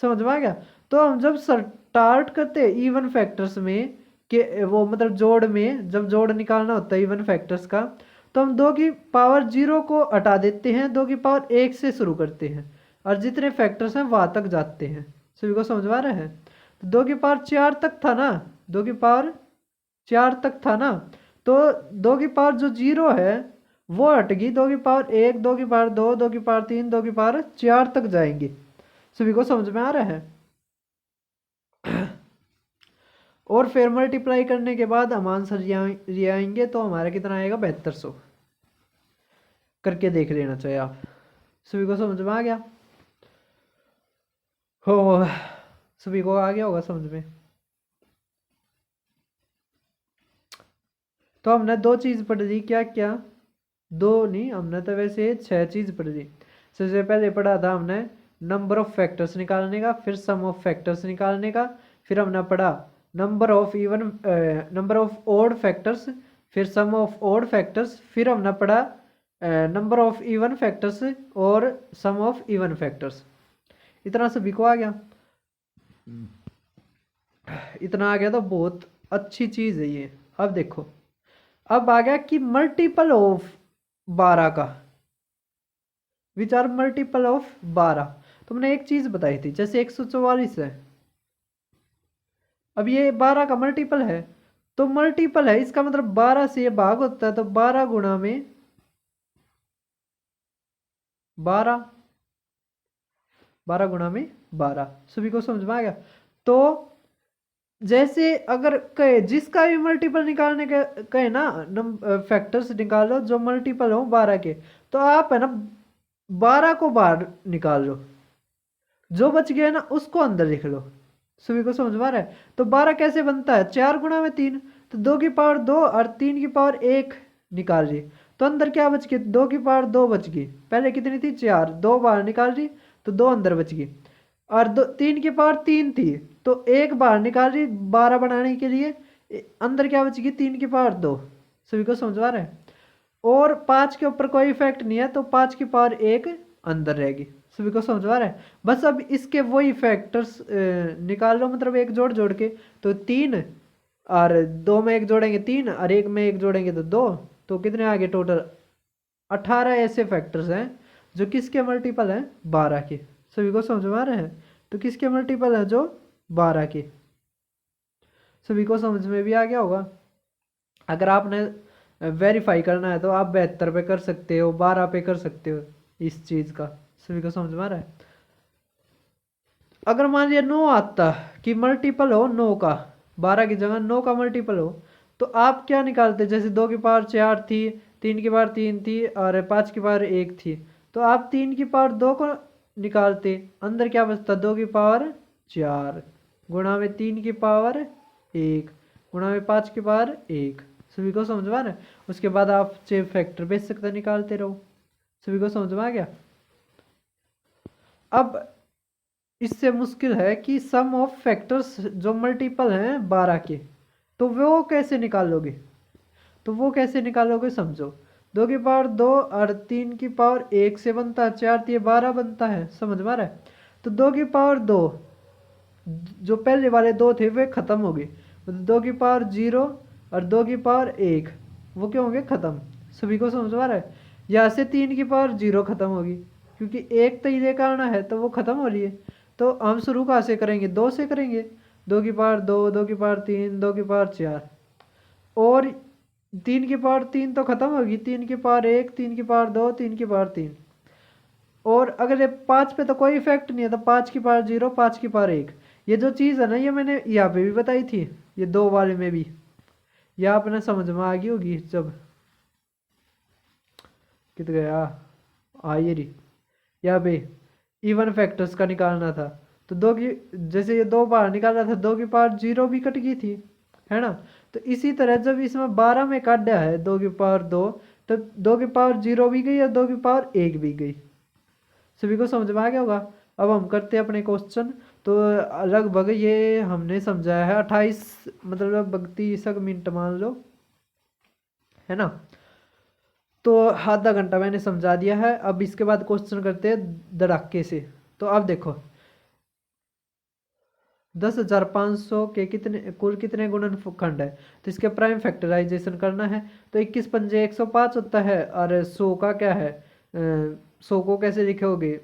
समझ में आ गया। तो हम जब स्टार्ट करते इवन फैक्टर्स में के वो मतलब जोड़ में, जब जोड़ निकालना होता है इवन फैक्टर्स का, तो हम 2 की पावर 0 को हटा देते हैं, 2 की पावर 1 से शुरू करते हैं, और जितने फैक्टर्स हैं वहां तक जाते हैं। सभी को समझ में आ रहा है। तो 2 की पावर 4 तक था ना, 2 की पावर 4 तक था ना, तो 2 की पावर जो 0 है वो हट गई, 2 की पावर 1, 2 की पावर 2, 2 की पावर 3, 2 की पावर 4 तक जाएंगे। सभी को समझ में आ रहा है। और फिर मल्टीप्लाई करने के बाद हम आंसर ले आएंगे, तो हमारा कितना आएगा, 7200। करके देख लेना चाहिए आप। सभी को समझ में आ गया हो, सभी को आ गया होगा समझ में। तो हमने 2 चीज पढ़ ली, क्या क्या, 2 नहीं, हमने तो वैसे 6 चीज पढ़ ली। सबसे पहले पढ़ा था हमने नंबर ऑफ फैक्टर्स निकालने का, फिर सम ऑफ फैक्टर्स निकालने का, फिर हमने पढ़ा नंबर ऑफ ओड फैक्टर्स, फिर सम ऑफ ओड फैक्टर्स, फिर हमने पढ़ा नंबर ऑफ इवन फैक्टर्स और सम ऑफ इवन फैक्टर्स। इतना सभी को आ गया। इतना आ गया तो बहुत अच्छी चीज़ है ये। अब देखो अब आ गया कि मल्टीपल ऑफ 12 का, विच आर मल्टीपल ऑफ 12। तुमने एक चीज बताई थी, जैसे 144 है, अब ये 12 का मल्टीपल है, तो मल्टीपल है इसका मतलब 12 से ये भाग होता है, तो 12 गुणा में 12, 12 गुणा में 12। सभी को समझ में आ गया। तो जैसे अगर कहे जिसका भी मल्टीपल निकालने के कहे ना, फैक्टर्स निकालो जो मल्टीपल हो 12 के, तो आप है ना 12 को बाहर निकाल लो, जो बच गया ना उसको अंदर लिख लो। सभी को समझ में आ रहा है। तो 12 कैसे बनता है, 4 गुणा में 3, तो 2 की पावर 2 और 3 की पावर 1 निकाल ली, तो अंदर क्या बच गई, 2 की पावर 2 बच गई। पहले कितनी थी, 4, 2 बाहर निकाल ली तो 2 अंदर बच गई, और 3 की पावर 3 थी तो 1 बाहर निकाल ली 12 बनाने के लिए, अंदर क्या बच गई, 3 की पावर 2। सभी को समझ आ रहा है। और 5 के ऊपर कोई इफेक्ट नहीं है, तो 5 की पावर 1 अंदर रहेगी। सभी को समझ आ रहा है। बस अब इसके वही फैक्टर्स निकाल लो, मतलब एक जोड़ जोड़ के, तो 3 और 2 में 1 जोड़ेंगे 3 और 1 में 1 जोड़ेंगे तो 2, तो कितने आ गए टोटल, 18 ऐसे फैक्टर्स हैं जो किसके मल्टीपल हैं, 12 के। सभी को समझ में आ रहा है। तो किसके मल्टीपल है, जो 12 के। सभी को समझ में भी आ गया होगा। अगर आपने वेरीफाई करना है तो आप 72 पे कर सकते हो, 12 पे कर सकते हो इस चीज का। सभी को समझ में आ रहा है। अगर मान लिया 9 आता कि मल्टीपल हो 9 का, 12 की जगह 9 का मल्टीपल हो, तो आप क्या निकालते, जैसे 2 की पावर 4 थी, 3 की पावर 3 थी और 5 की पावर 1 थी, तो आप 3 की पावर 2 को निकालते, अंदर क्या बचता, 2 की पावर 4 गुणा में 3 की पावर 1 गुणा में 5 की पावर 1। सभी को समझ में आ रहा है। उसके बाद आप चाहे फैक्टर बेच सकते निकालते रहो। सभी को समझ में आ गया। अब इससे मुश्किल है कि सम ऑफ फैक्टर्स जो मल्टीपल हैं 12 के, तो वो कैसे निकालोगे, तो वो कैसे निकालोगे समझो। 2 की पावर 2 और 3 की पावर 1 से बनता है 4, तो ये 12 बनता है। समझ में आ रहा है। तो 2 की पावर 2, जो पहले वाले 2 थे वे खत्म हो गए, मतलब 2 की पावर 0 और 2 की पावर 1 वो क्या होंगे, खत्म। सभी को समझ में आ रहा है। यहाँ से 3 की पावर 0 खत्म होगी, क्योंकि एक तो ये करना है तो वो खत्म हो रही है। तो हम शुरू कहाँ से करेंगे, 2 से करेंगे। 2 की पावर 2, 2 की पावर 3, 2 की पावर 4, और 3 की पावर 3 तो खत्म होगी, 3 की पावर 1, 3 की पावर 2, 3 की पावर 3, और अगर ये 5 पे तो कोई इफेक्ट नहीं है, तो 5 की पावर 0, 5 की पावर 1। ये जो चीज़ है ना, ये मैंने यहाँ पे भी बताई थी, ये 2 वाले में भी, ये आपने समझ में आ गई होगी। जब कित गया, ये रही, यहाँ पे इवन फैक्टर्स का निकालना था, तो 2 की, जैसे ये 2 बाहर निकाला था, 2 की पावर 0 भी कट गई थी, है ना। तो इसी तरह जब इसमें 12 में काटा है 2 की पावर 2, तो 2 की पावर 0 भी गई और 2 की पावर 1 भी गई। सभी को समझ में आ गया होगा। अब हम करते हैं अपने क्वेश्चन। तो लगभग ये हमने समझाया है 28, मतलब लगभग 30 मिनट मान लो, है ना। तो आधा घंटा मैंने समझा दिया है। अब इसके बाद क्वेश्चन करते हैं धड़ाके से। तो अब देखो, 10,500 के कितने कुल कितने गुणनखंड है, तो इसके प्राइम फैक्टराइजेशन करना है। तो 21 पंजे 105 होता है, और 100 का क्या है, 100 को कैसे लिखोगे,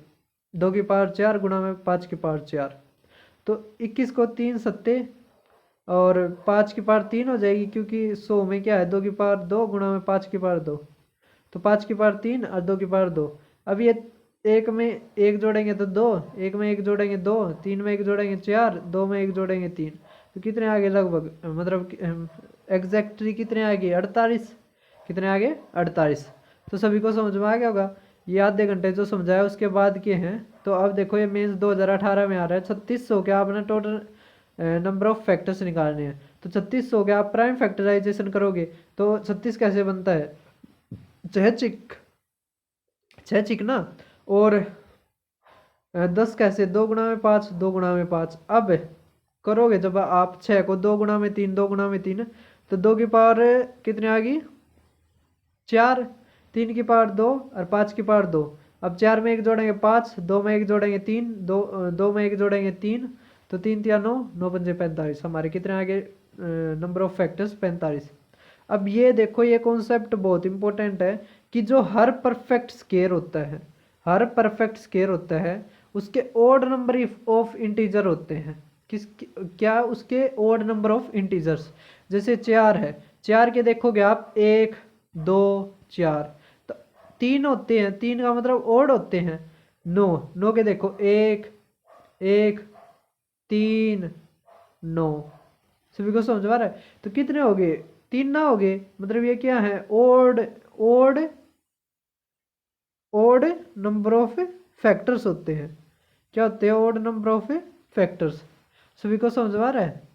2 की पावर 4 गुणा में 5 की पावर 4, तो 21 को 3 सत्ते और 5 की पावर 3 हो जाएगी, क्योंकि 100 में क्या है, 2 की पावर 2 गुणा में 5 की पावर 2, तो 5 की पावर 3 और 2 की पावर 2। अब ये एक में एक जोड़ेंगे तो 2, एक में एक जोड़ेंगे 2, 3 में एक जोड़ेंगे 4, 2 में एक जोड़ेंगे 3, तो कितने आ गए लगभग, मतलब एग्जैक्टली कितने आ गए, 48। कितने आ गए, 48। तो सभी को समझ में आ गया होगा। ये आधे घंटे जो समझाया उसके बाद के हैं। तो अब देखो, ये मेंस 2018 में आ रहा है 3600 के आपने टोटल नंबर ऑफ फैक्टर्स निकालने हैं। तो 3600 के आप प्राइम फैक्टराइजेशन करोगे तो 36 कैसे बनता है, 6 चिक ना, और 10 कैसे, 2 गुणा में 5, 2 गुणा में 5। अब करोगे जब आप 6 को 2 गुणा में 3, 2 गुणा में 3, तो 2 की पावर कितने आ गई, 4, 3 की पावर 2 और 5 की पावर 2। अब 4 में एक जोड़ेंगे 5, 2 में एक जोड़ेंगे 3, 2 में एक जोड़ेंगे 3, तो 3 3 9, 9 पंजे 45। हमारे कितने आ गए नंबर ऑफ फैक्टर्स, 45। अब ये देखो, ये कॉन्सेप्ट बहुत इंपॉर्टेंट है कि जो हर परफेक्ट स्क्वायर होता है, हर परफेक्ट स्क्वायर होता है उसके ओड नंबर ऑफ इंटीजर होते हैं। किस क्या उसके ओड नंबर ऑफ इंटीजर्स। जैसे 4 है, 4 के देखोगे आप 1 2 4, तो 3 होते हैं, 3 का मतलब ओड होते हैं। 9, 9 के देखो 1 1 3 9। सभी को समझ आ रहा है? तो कितने हो गए? 3 ना हो गए, मतलब ये क्या है? Odd odd odd number of factors होते हैं। क्या होते हैं? Odd number of factors. सभी को समझ आ रहा है?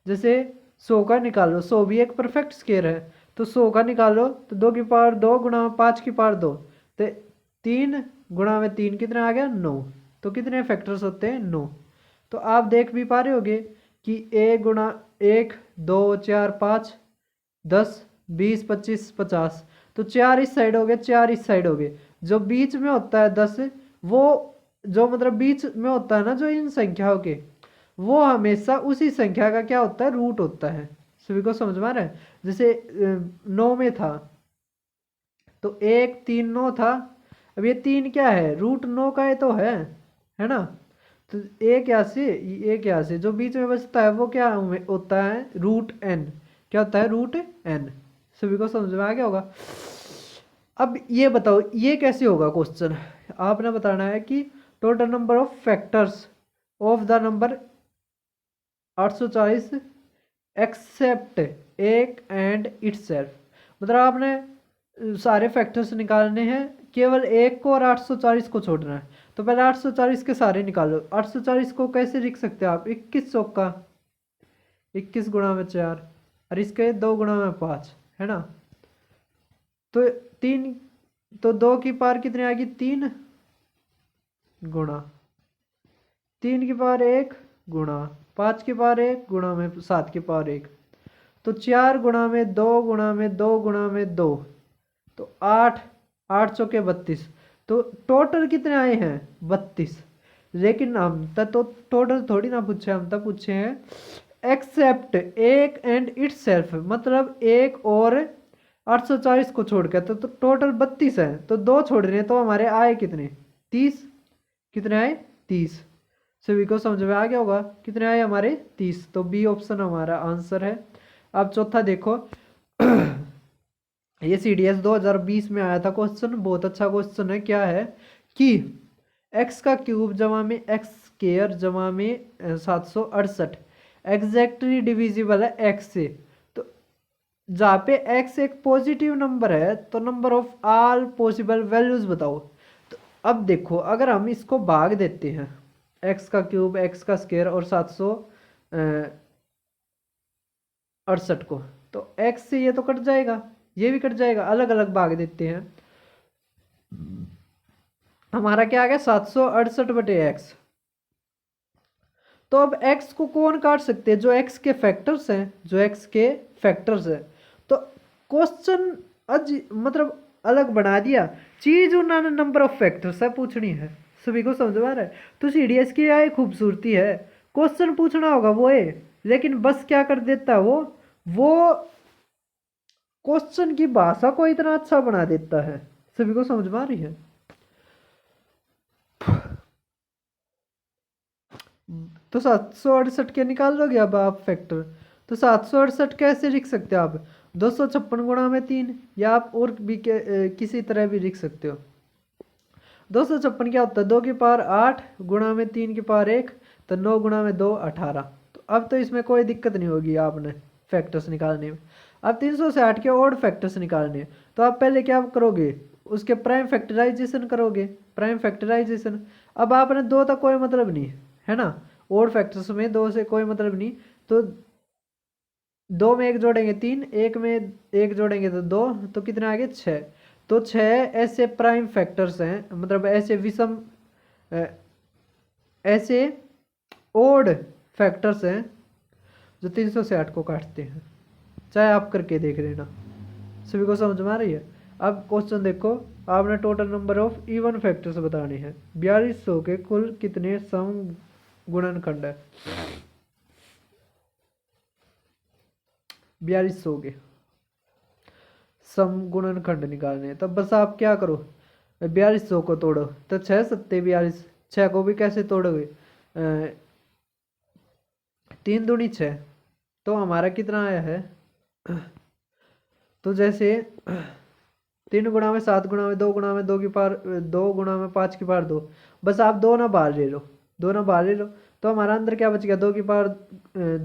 जैसे 100 का निकालो, 100 भी एक परफेक्ट स्क्वायर है, तो 100 का निकालो तो 2 की पावर 2 गुणा 5 की पावर 2, तो 3 गुणा में 3 कितना आ गया? 9। तो कितने फैक्टर्स होते हैं? 9। तो आप देख भी पा रहे होगे कि 1 गुणा 1 2 4 5 10 20 25 50, तो 4 इस साइड हो गए, 4 इस साइड हो गए। जो बीच में होता है 10, वो जो मतलब बीच में होता है ना, जो इन संख्याओं के, वो हमेशा उसी संख्या का क्या होता है? रूट होता है। सभी को समझ में आ रहा है? जैसे 9 में था तो 1 3 9 था। अब ये 3 क्या है? रूट 9 का ये तो है ना? तो एक यहाँ से जो बीच में बचता है वो क्या होता है? Root n। क्या होता है? Root n। सभी को समझ में आ गया होगा? अब ये बताओ, ये कैसे होगा क्वेश्चन? आपने बताना है कि total number of factors of the number 840 except एक एंड इटसेल्फ। मतलब आपने सारे फैक्टर्स निकालने हैं, केवल एक को और 840 को छोड़ना है। तो पहले 840 के सारे निकालो। 840 को कैसे लिख सकते हो आप? 21 चौका 21 गुणा में 4, और इसके 2 गुणा में 5, है ना? तो 3, तो 2 की पावर कितनी आएगी? 3 गुणा 3 की पावर 1 गुणा 5 की पावर 1 गुणा में 7 की पावर 1, तो 4 गुणा में 2 गुणा में 2 गुणा में 2, तो 8 8 चौके 32। तो टोटल कितने आए हैं? 32। लेकिन हम तक तो टोटल थोड़ी ना पूछे, हम तक पूछे हैं एक्सेप्ट एक एंड इट्स सेल्फ, मतलब एक और 840 को छोड़ के। तो टोटल 32 है, तो 2 छोड़ रहे हैं, तो हमारे आए कितने? 30। कितने आए? 30। सभी को समझ में आ गया होगा? कितने आए हमारे? 30। तो बी ऑप्शन हमारा आंसर है। अब चौथा देखो, ये CDS 2020 में आया था क्वेश्चन, बहुत अच्छा क्वेश्चन है। क्या है कि x का क्यूब जमा में x स्क्वायर जमा में 768 एग्जैक्टली डिविजिबल है x से। तो जहाँ पे x एक पॉजिटिव नंबर है, तो number of all possible values बताओ। तो अब देखो, अगर हम इसको भाग देते हैं, x का क्यूब x का स्क्वायर और 768 को, तो x से ये तो कट जाएगा, ये भी कट जाएगा, अलग अलग भाग देते हैं। हमारा क्या आ गया? 768/x। तो अब x को कौन काट सकते हैं? जो x के फैक्टर्स हैं, जो x के फैक्टर्स हैं। तो क्वेश्चन मतलब अलग बना दिया, चीज उन्होंने नंबर ऑफ फैक्टर्स है पूछनी है। सभी को समझ आ रहा है? तो CDS की यह खूबसूरती है, क्वेश्चन पूछना होगा वो है, लेकिन बस क्या कर देता है वो क्वेश्चन की भाषा को इतना अच्छा बना देता है। सभी को समझ में आ रही है? तो 768 के निकाल लोगे अब आप फैक्टर। तो 768 कैसे लिख सकते हो आप? 256 गुणा में 3, या आप और भी किसी तरह भी लिख सकते हो। 256 क्या होता है? 2 की पावर 8 गुणा में 3 की पावर 1, तो 9 गुणा में 2 18। तो अब तो इसमें कोई दिक्कत नहीं होगी आपने फैक्टर्स निकालने में। अब 360 के और फैक्टर्स निकालने हैं, तो आप पहले क्या करोगे? उसके प्राइम फैक्टराइजेशन करोगे, प्राइम फैक्टराइजेशन। अब आपने 2 तक कोई मतलब नहीं है ना, और फैक्टर्स में 2 से कोई मतलब नहीं। तो 2 में 1 जोड़ेंगे 3, 1 में 1 जोड़ेंगे तो 2, तो कितने आ गए? 6। तो 6 ऐसे प्राइम फैक्टर्स हैं, मतलब ऐसे विषम ऐसे ओड फैक्टर्स हैं जो 360 को काटते हैं। चाहे आप करके देख लेना। सभी को समझ में आ रही है? अब क्वेश्चन देखो, आपने total number of even factors बताने हैं। 4200 के कुल कितने सम गुणनखंड है? 4200 के समगुणनखंड निकालने हैं। तब बस आप क्या करो, 4200 को तोड़ो तो 6 सत्ते 42, 6 को भी कैसे तोड़ोगे, 3 दूनी 6, तो हमारा कितना आया है, तो जैसे 3 गुणा में 7 गुणा में 2 गुणा में 2 की पार 2 गुणा में 5 की पार 2, बस आप 2 ना बाहर ले लो, 2 ना बाहर ले लो, तो हमारा अंदर क्या बच गया, 2 की पार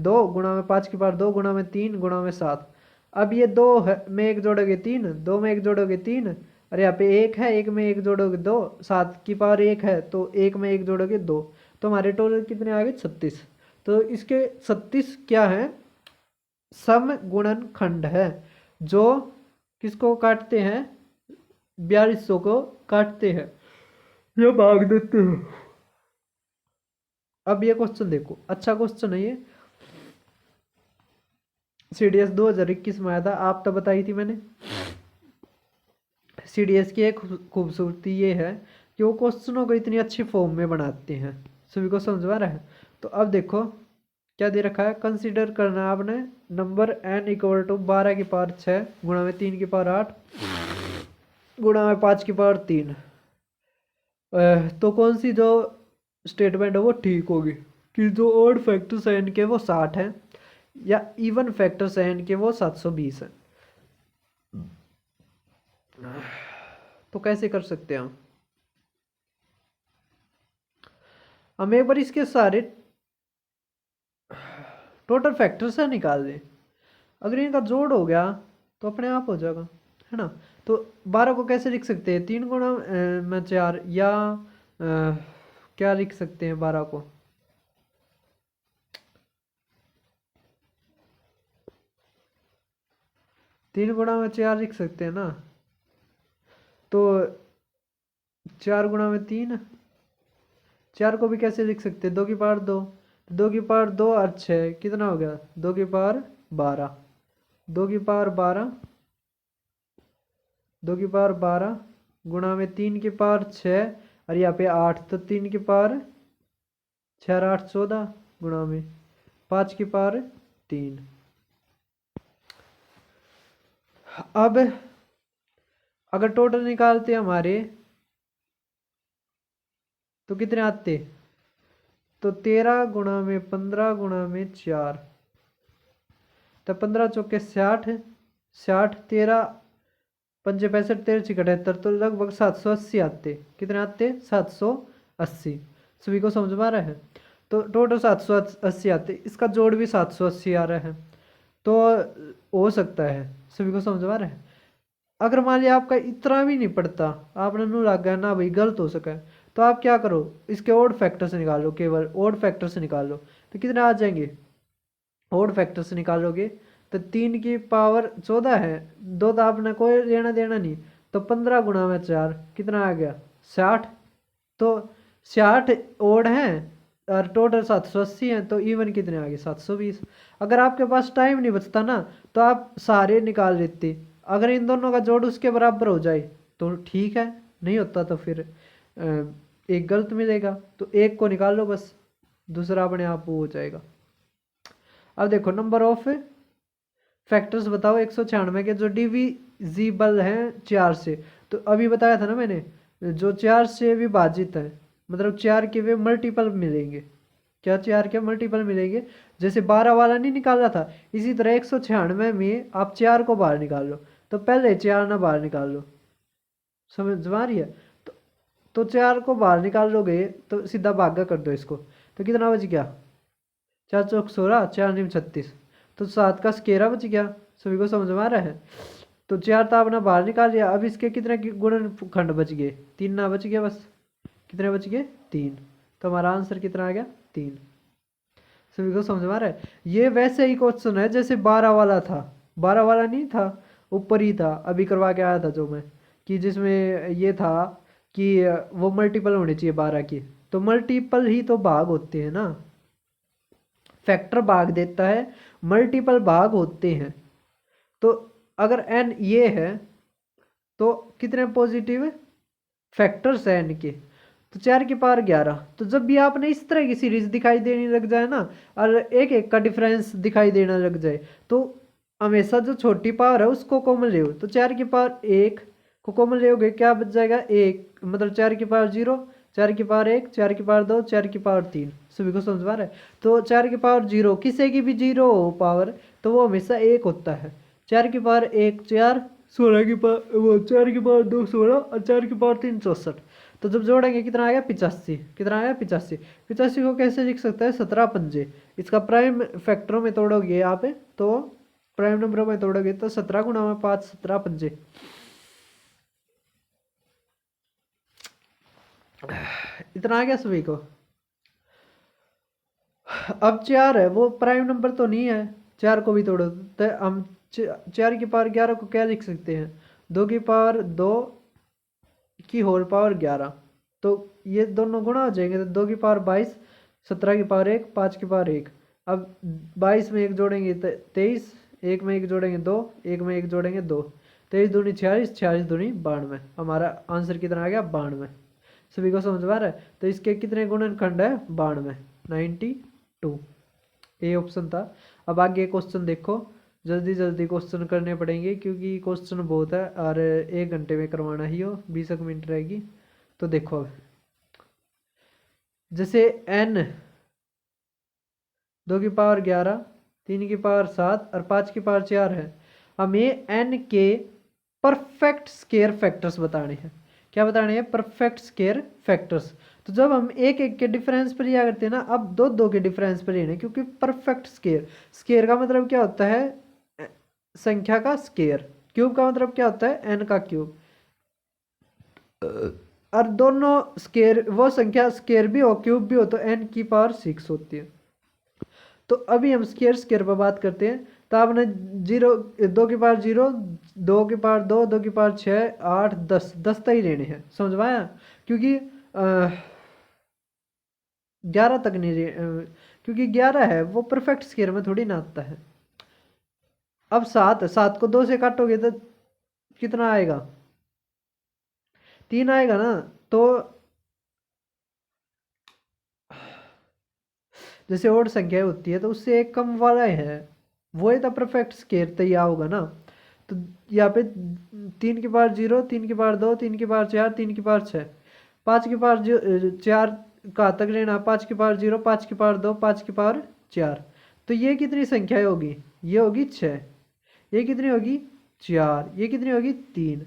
2 गुणा में 5 की पार 2 गुणा में 3 गुणा में 7। अब ये 2 में 1 जोड़ोगे 3, 2 में 1 जोड़ोगे 3, और यहाँ पे 1 है, 1 में 1 जोड़ोगे 2, 7 की पावर 1 है तो 1 में 1 जोड़ोगे 2, तो हमारे टोटल कितने आ गए 36। तो इसके 36 क्या है, समगुणनखंड है, जो किसको काटते हैं, 4200 को काटते हैं या भाग देते हैं। अब ये क्वेश्चन देखो, अच्छा क्वेश्चन है ये, CDS 2021 में आया था, आप तो बताई थी मैंने। CDS की एक खूबसूरती ये है कि वो क्वेश्चनों को इतनी अच्छी फॉर्म में बनाते हैं, सभी को समझ आ रहा है। तो अब देखो क्या दे रखा है, कंसीडर करना है आपने नंबर n इक्वल टू 12 की पावर 6 गुणा में 3 की पावर 8 गुणा में 5 की पावर 3, तो कौन सी जो स्टेटमेंट है वो ठीक होगी, कि जो ऑड फैक्टर्स हैं इनके वो 60 हैं या इवन फैक्टर्स हैं इनके वो 720 हैं। तो कैसे कर सकते हैं हम एक बार इसके सारे टोटल फैक्टर्स है निकाल दें, अगर इनका जोड़ हो गया तो अपने आप हो जाएगा, है ना। तो 12 को कैसे लिख सकते हैं, 3 गुणा में 4, या क्या लिख सकते हैं 12 को, तीन गुणा में 4 लिख सकते हैं ना, तो 4 गुणा में 3, 4 को भी कैसे लिख सकते हैं, 2 की पावर 2, 2 की पावर 2 और 6 कितना हो गया, 2 की पावर 12, 2 की पावर 12, 2 की पावर 12 गुणा में 3 की पावर 6, और यहाँ पे 8, तो 3 की पावर 6 और 8 14 गुणा में 5 की पावर 3। अब अगर टोटल निकालते हमारे तो कितने आते, तो 13 गुणा में 15 गुणा में 4, तो 15 चौके 60, 60 13 पंजे 65 13 76, तो लगभग 780 आते, कितने आते 780, सभी को समझ में आ रहा है। तो टोटल 780 आते, इसका जोड़ भी 780 आ रहा है, तो हो सकता है, सभी को समझ में आ रहा है। अगर मान लिया आपका इतना भी नहीं पड़ता, आपने नू लग गया ना भाई गलत हो सका है, तो आप क्या करो, इसके ओड फैक्टर से निकाल लो, केवल ओड फैक्टर से निकाल लो, तो कितने आ जाएंगे, ओड फैक्टर से निकालोगे तो 3 की पावर 14 है, 2 तो आपने कोई लेना देना नहीं, तो 15 गुणा में 4 कितना आ गया 60, तो 60 ओड है और टोटल 780 है, तो इवन कितने आ गए 720। अगर आपके पास टाइम नहीं बचता ना तो आप सारे निकाल लेते, अगर इन दोनों का जोड़ उसके बराबर हो जाए तो ठीक है, नहीं होता तो फिर एक गलत मिलेगा, तो एक को निकाल लो बस, दूसरा अपने आप वो हो जाएगा। अब देखो नंबर ऑफ फैक्टर्स बताओ 196 के जो डिविजिबल हैं 4 से, तो अभी बताया था ना मैंने, जो 4 से विभाजित है मतलब 4 के वे मल्टीपल मिलेंगे, क्या 4 के मल्टीपल मिलेंगे, जैसे 12 वाला नहीं निकाला था, इसी तरह 196 में आप 4 को बाहर निकाल लो, तो पहले 4 ना बाहर निकाल लो, समझ में आ रही है। तो 4 को बाहर निकाल लोगे तो सीधा भागा कर दो इसको, तो कितना बच गया 4 चौक 16, 4 निम 36, तो 7 का स्केरा बच गया, सभी को समझ में आ रहा है। तो 4 तो आपने बाहर निकाल लिया, अब इसके कितने गुणनखंड बच गए, 3 ना बच गया, बस कितने बच गए 3, तो हमारा आंसर कितना आ गया 3, सभी को समझ में आ रहा है। ये वैसे ही क्वेश्चन है जैसे 12 वाला था, 12 वाला नहीं था, ऊपर ही था, अभी करवा के आया था जो मैं, कि जिसमें ये था कि वो मल्टीपल होने चाहिए 12 की, तो मल्टीपल ही तो भाग होते हैं ना, फैक्टर भाग देता है, मल्टीपल भाग होते हैं। तो अगर n ये है तो कितने पॉजिटिव फैक्टर्स है n के, तो 4 की पावर 11, तो जब भी आपने इस तरह की सीरीज दिखाई देने लग जाए ना और एक एक का डिफरेंस दिखाई देना लग जाए, तो हमेशा जो छोटी पावर है उसको कॉमन ले, तो 4 की पावर 1 को कॉमन ले क्या बच जाएगा 1, मतलब 4 की पावर 0, 4 की पावर 1, 4 की पावर 2, 4 की पावर 3। सभी को समझ में आ रहा है। तो 4 की पावर 0 किसी की भी 0 हो पावर तो वो हमेशा 1 होता है। 4 की पावर 1 4, 16 की पावर वो 4 की पावर 2 16 और 4 की पावर 3 64। तो जब जोड़ेंगे कितना आएगा 85। कितना आएगा 85। 85 को कैसे लिख सकते हैं 17 पंजे। इसका प्राइम फैक्टरों में तोड़ोगे आप तो प्राइम नंबरों में तोड़ोगे तो 17 × 5 17 पंजे। इतना आ गया सभी को। अब 4 है वो प्राइम नंबर तो नहीं है, 4 को भी तोड़ो तो हम 4 की पावर 11 को क्या लिख सकते हैं 2 की पावर 2 की होल पावर 11। तो ये दोनों गुणा हो जाएंगे तो 2 की पावर 22, 17 की पावर 1, 5 की पावर 1। अब 22 में 1 जोड़ेंगे तो 23, 1 में 1 जोड़ेंगे 2, 1 में 1 जोड़ेंगे 2, 23 दूनी 46, 46 दूनी 92। हमारा आंसर कितना आ गया 92। सभी को समझ में आ रहा है। तो इसके कितने गुणनखंड है 92, 92। ए ऑप्शन था। अब आगे क्वेश्चन देखो, जल्दी जल्दी क्वेश्चन करने पड़ेंगे क्योंकि क्वेश्चन बहुत है और 1 घंटे में करवाना ही हो, 20 मिनट रहेगी। तो देखो अब जैसे n 2 की पावर 11, 3 की पावर 7 और 5 की पावर 4 है, हमें n के परफेक्ट स्केयर फैक्टर्स बताने हैं। क्या बताने हैं परफेक्ट स्केयर फैक्टर्स। तो जब हम एक एक के डिफरेंस पर लिया करते हैं ना, अब दो दो के डिफरेंस पर लेने, क्योंकि परफेक्ट स्केयर, स्केयर का मतलब क्या होता है संख्या का स्केयर, क्यूब का मतलब क्या होता है n का क्यूब। और दोनों स्केयर वो संख्या स्केयर भी हो क्यूब भी हो तो n की पावर 6 होती है। तो अभी हम स्केयर स्केयर पर बात करते हैं। तो आपने 2 की पावर 0, 2 की पावर 2, 2 की पावर 6 8 10 10 तक ही लेने हैं, समझ में आया। क्योंकि 11 तक नहीं क्योंकि 11 है वो परफेक्ट स्केयर में थोड़ी ना आता है। अब 7 7 को 2 से काटोगे तो कितना आएगा 3 आएगा ना। तो जैसे और संख्या होती है तो उससे एक कम वाला है वो है तो परफेक्ट स्केयर तैयार होगा ना। तो यहाँ पे 3 की पावर 0, 3 की पावर 2, 3 की पावर 4, 3 की पावर 6, 5 की पावर 4 का तक लेना, 5 की पावर 0, 5 की पावर 2, 5 की पावर 4। तो ये कितनी संख्या होगी ये होगी 6, ये कितनी होगी 4, ये कितनी होगी 3,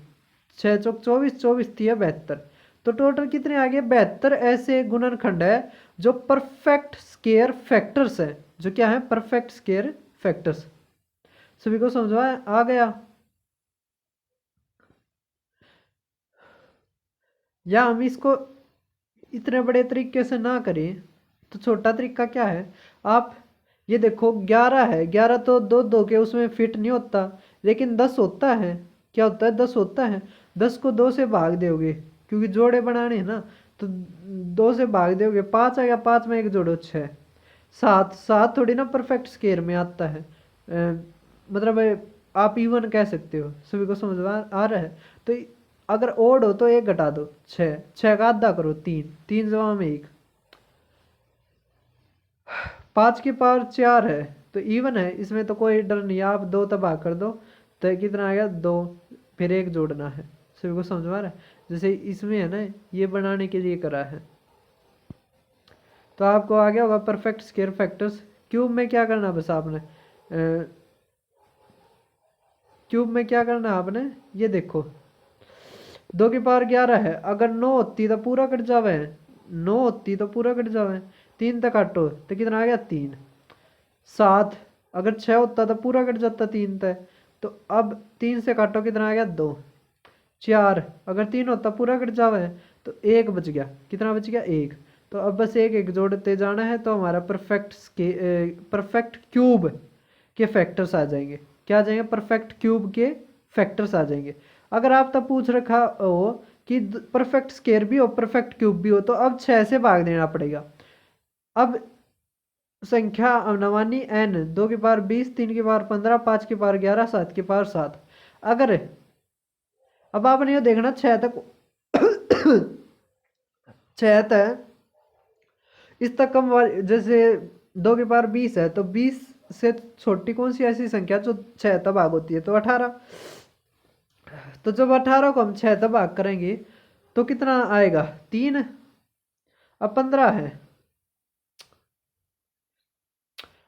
6 चौक 24, 24 3 72। तो टोटल कितने आ गए 72 ऐसे गुणनखंड है जो परफेक्ट स्केयर फैक्टर्स है। जो क्या है परफेक्ट स्केयर फैक्टर्स। सभी को समझ आ गया। या हम इसको इतने बड़े तरीके से ना करें तो छोटा तरीका क्या है, आप ये देखो 11 है, 11 तो दो दो के उसमें फिट नहीं होता, लेकिन 10 होता है। क्या होता है 10 होता है। 10 को 2 से भाग दोगे क्योंकि जोड़े बनाने हैं ना, तो 2 से भाग दोगे 5 आएगा, 5 में 1 जोड़ो 6। 7 7 थोड़ी ना परफेक्ट स्केयर में आता है, मतलब आप इवन कह सकते हो। सभी को समझ आ रहा है। तो अगर ओड हो तो 1 घटा दो 6, 6 का आधा करो 3, 3 जमा में 1, 5 की पावर 4 है तो इवन है, इसमें तो कोई डर नहीं है। आप 2 तबाह कर दो तो कितना आएगा 2, फिर 1 जोड़ना है। सभी को समझ में आ रहा है। जैसे इसमें है ना ये बनाने के लिए करा है। तो आपको आ गया होगा परफेक्ट स्केयर फैक्टर्स। क्यूब में क्या करना बस आपने क्यूब में क्या करना आपने ये देखो 2 की पावर 11 है, अगर 9 होती तो पूरा कट जावे, 9 होती तो पूरा कट जावे, 3 तक काटो तो कितना आ गया 3। 7 अगर 6 होता तो पूरा कट जाता 3 तक, तो अब 3 से काटो कितना आ गया 2। 4 अगर 3 होता पूरा कट जावे तो 1 बच गया, कितना बच गया 1। तो अब बस 1 1 जोड़ते जाना है तो हमारा परफेक्ट क्यूब के फैक्टर्स आ जाएंगे। क्या आ जाएंगे परफेक्ट क्यूब के फैक्टर्स आ जाएंगे। अगर आप तब पूछ रखा हो कि परफेक्ट स्केयर भी हो परफेक्ट क्यूब भी हो तो अब 6 से भाग देना पड़ेगा। अब संख्या अवनवानी n 2 की पावर 20, 3 की पावर 15, 5 की पावर 11, 7 की पावर 7। अगर अब आपने ये देखना 6 तक 6 तक इस तक कम जैसे 2 की पावर 20 है तो 20 से छोटी कौन सी ऐसी संख्या जो 6 तक भाग होती है? तो 18। तो जब 18 को हम 6 तक भाग करेंगे तो कितना आएगा? 3। अब 15 है,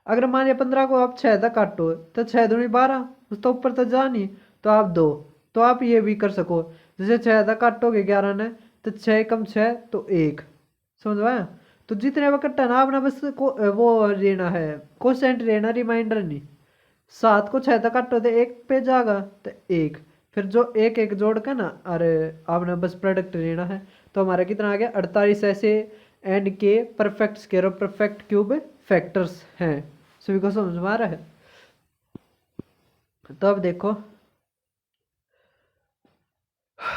अगर मान लिया 15 को आप 6 तक काटो तो 6 दूनी 12, उस तो ऊपर तक जा नहीं, तो आप 2। तो आप ये भी कर सको, जैसे 6 तक काटोगे 11 ने, तो 6 कम 6 तो 1। समझ आया? तो जितने वक्त है ना आपने बस वो लेना है, क्वोशेंट लेना, रिमाइंडर नहीं। 7 को 6 तक काटो तो 1 पे जाएगा, तो 1। फिर जो एक एक जोड़ के ना, अरे आपने बस प्रोडक्ट लेना है। तो हमारा कितना आ गया? 48 ऐसे एन के परफेक्ट स्क्वायर और परफेक्ट क्यूब फैक्टर्स हैं। सभी को समझ में आ रहा है? तो अब देखो,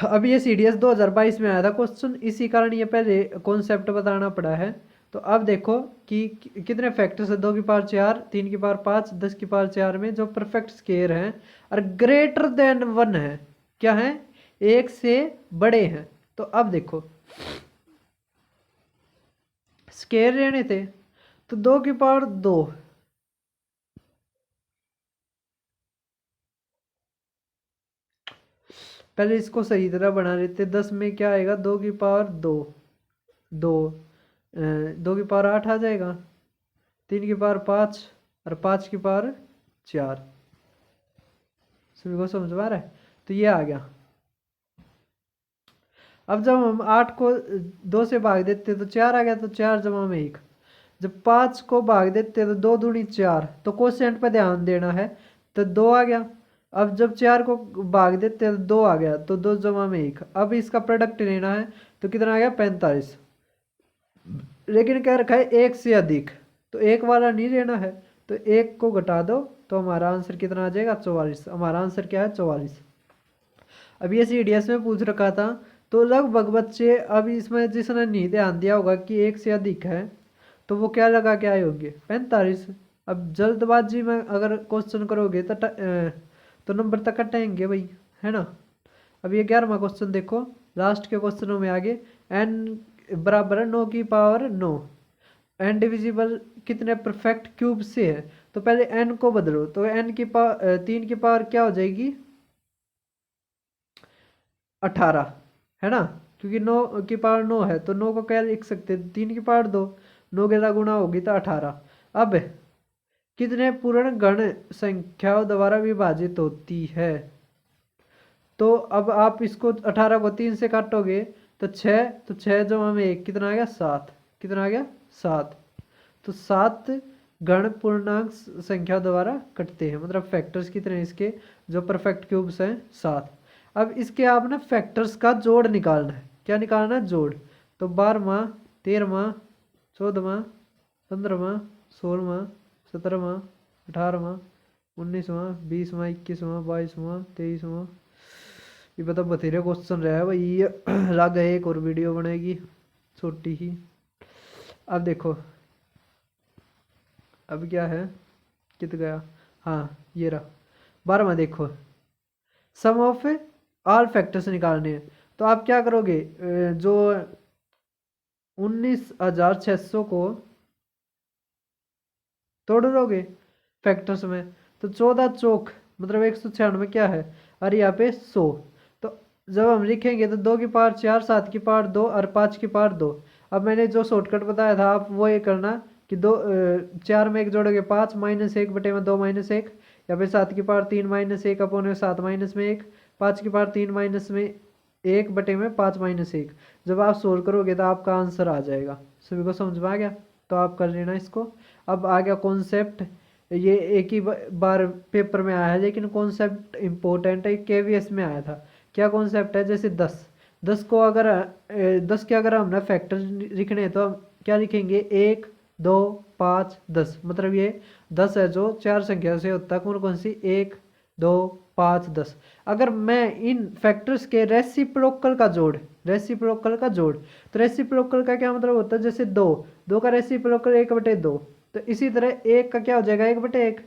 अब ये CDS 2022 में आया था क्वेश्चन, इसी कारण ये पहले कॉन्सेप्ट बताना पड़ा है। तो अब देखो कि कितने फैक्टर्स है, 2 की पावर 4, 3 की पावर 5, 10 की पावर 4 में जो परफेक्ट स्क्वायर हैं और ग्रेटर देन 1 है, क्या है? 1 से बड़े हैं। तो अब देखो स्क्वायर रहने थे, तो 2 की पावर 2, पहले इसको सही तरह बना लेते। 10 में क्या आएगा? 2 की पावर 2, 2 2 की पावर 8 आ जाएगा, 3 की पावर 5 और 5 की पावर 4। सभी को समझ में आ रहा है? तो ये आ गया। अब जब हम 8 को 2 से भाग देते तो 4 आ गया, तो 4 जमा में 1। जब 5 को भाग देते तो 2 दूनी 4, तो क्वोशिएंट पे ध्यान देना है, तो 2 आ गया। अब जब 4 को भाग देते तो 2 आ गया, तो 2 जमा में 1। अब इसका प्रोडक्ट लेना है, तो कितना आ गया? 45। लेकिन कह रखा है 1 से अधिक, तो 1 वाला नहीं लेना है, तो 1 को घटा दो, तो हमारा आंसर कितना आ जाएगा? 44। हमारा आंसर क्या है? 44। अब ये CDS में पूछ रखा था, तो लगभग बच्चे अब इसमें जिसने नहीं ध्यान दिया होगा कि 1 से अधिक है, तो वो क्या लगा के आए होंगे? 45। अब जल्दबाजी में अगर क्वेश्चन करोगे तो नंबर तक कटेंगे भाई, है ना? अब ये 11वां क्वेश्चन देखो, लास्ट के क्वेश्चनों में आगे। n बराबर है 9 की पावर 9, n डिविजिबल कितने परफेक्ट क्यूब से है? तो पहले n को बदलो, तो n की पावर 3 की पावर क्या हो जाएगी? 18, है ना? क्योंकि 9 की पावर 9 है, तो 9 को क्या लिख सकते? 3 की पावर 2, 9 के गुणा होगी तो 18। अब कितने पूर्ण गण संख्याओं द्वारा विभाजित होती है? तो अब आप इसको 18 को 3 से काटोगे तो 6, तो 6 जमा में 1 कितना आ गया? 7। कितना आ गया? 7। तो 7 गण पूर्णांक संख्या द्वारा कटते हैं, मतलब फैक्टर्स कितने हैं इसके जो परफेक्ट क्यूब्स हैं? 7। अब इसके आपने फैक्टर्स का जोड़ निकालना है। क्या निकालना है? जोड़। तो 12वां, 13वां, 14वां, 15वां, 16वां, 17वां, 18वां, 19वां, 20वां, 21वां, 22वां, 23वां। ये बता बतेरे क्वेश्चन रहा है भाई। लग है एक और वीडियो बनेगी छोटी ही। अब देखो, अब क्या है? कित गया? हाँ ये रहा 12वां। देखो, सम ऑफ ऑल फैक्टर्स निकालने हैं, तो आप क्या करोगे? जो 19,600 को तोड़ दोगे फैक्टर्स में, तो 14 चौक मतलब 196 क्या है? अरे यहाँ पे 100। तो जब हम लिखेंगे तो 2 की पावर 4, 7 की पावर 2 और 5 की पावर 2। अब मैंने जो शॉर्टकट बताया था आप वो ये करना कि 4 में 1 जोड़ोगे 5, -1 बटे में 2 -1, या फिर 7 की पावर 3 -1 अपॉन में 7 माइनस में 1, 5 की पावर 3 माइनस में 1 बटे में 5 -1। जब आप सोल्व करोगे तो आपका आंसर आ जाएगा। सभी को समझ में आ गया? तो आप कर लेना इसको। अब आ गया कॉन्सेप्ट, ये एक ही बार पेपर में आया है, लेकिन कॉन्सेप्ट इम्पोर्टेंट है, KVS में आया था। क्या कॉन्सेप्ट है? जैसे 10 को अगर 10 के अगर हमने फैक्टर लिखने हैं तो हम क्या लिखेंगे? 1, 2, 5, 10। मतलब ये 10 है जो 4 संख्या से होता है। कौन कौन सी? 1, 2, 5, 10। अगर मैं इन फैक्टर्स के रेसिप्रोकल का जोड़, तो रेसिप्रोकल का क्या मतलब होता है? जैसे 2 का रेसिप्रोकल 1/2, तो इसी तरह 1 का क्या हो जाएगा? 1/1,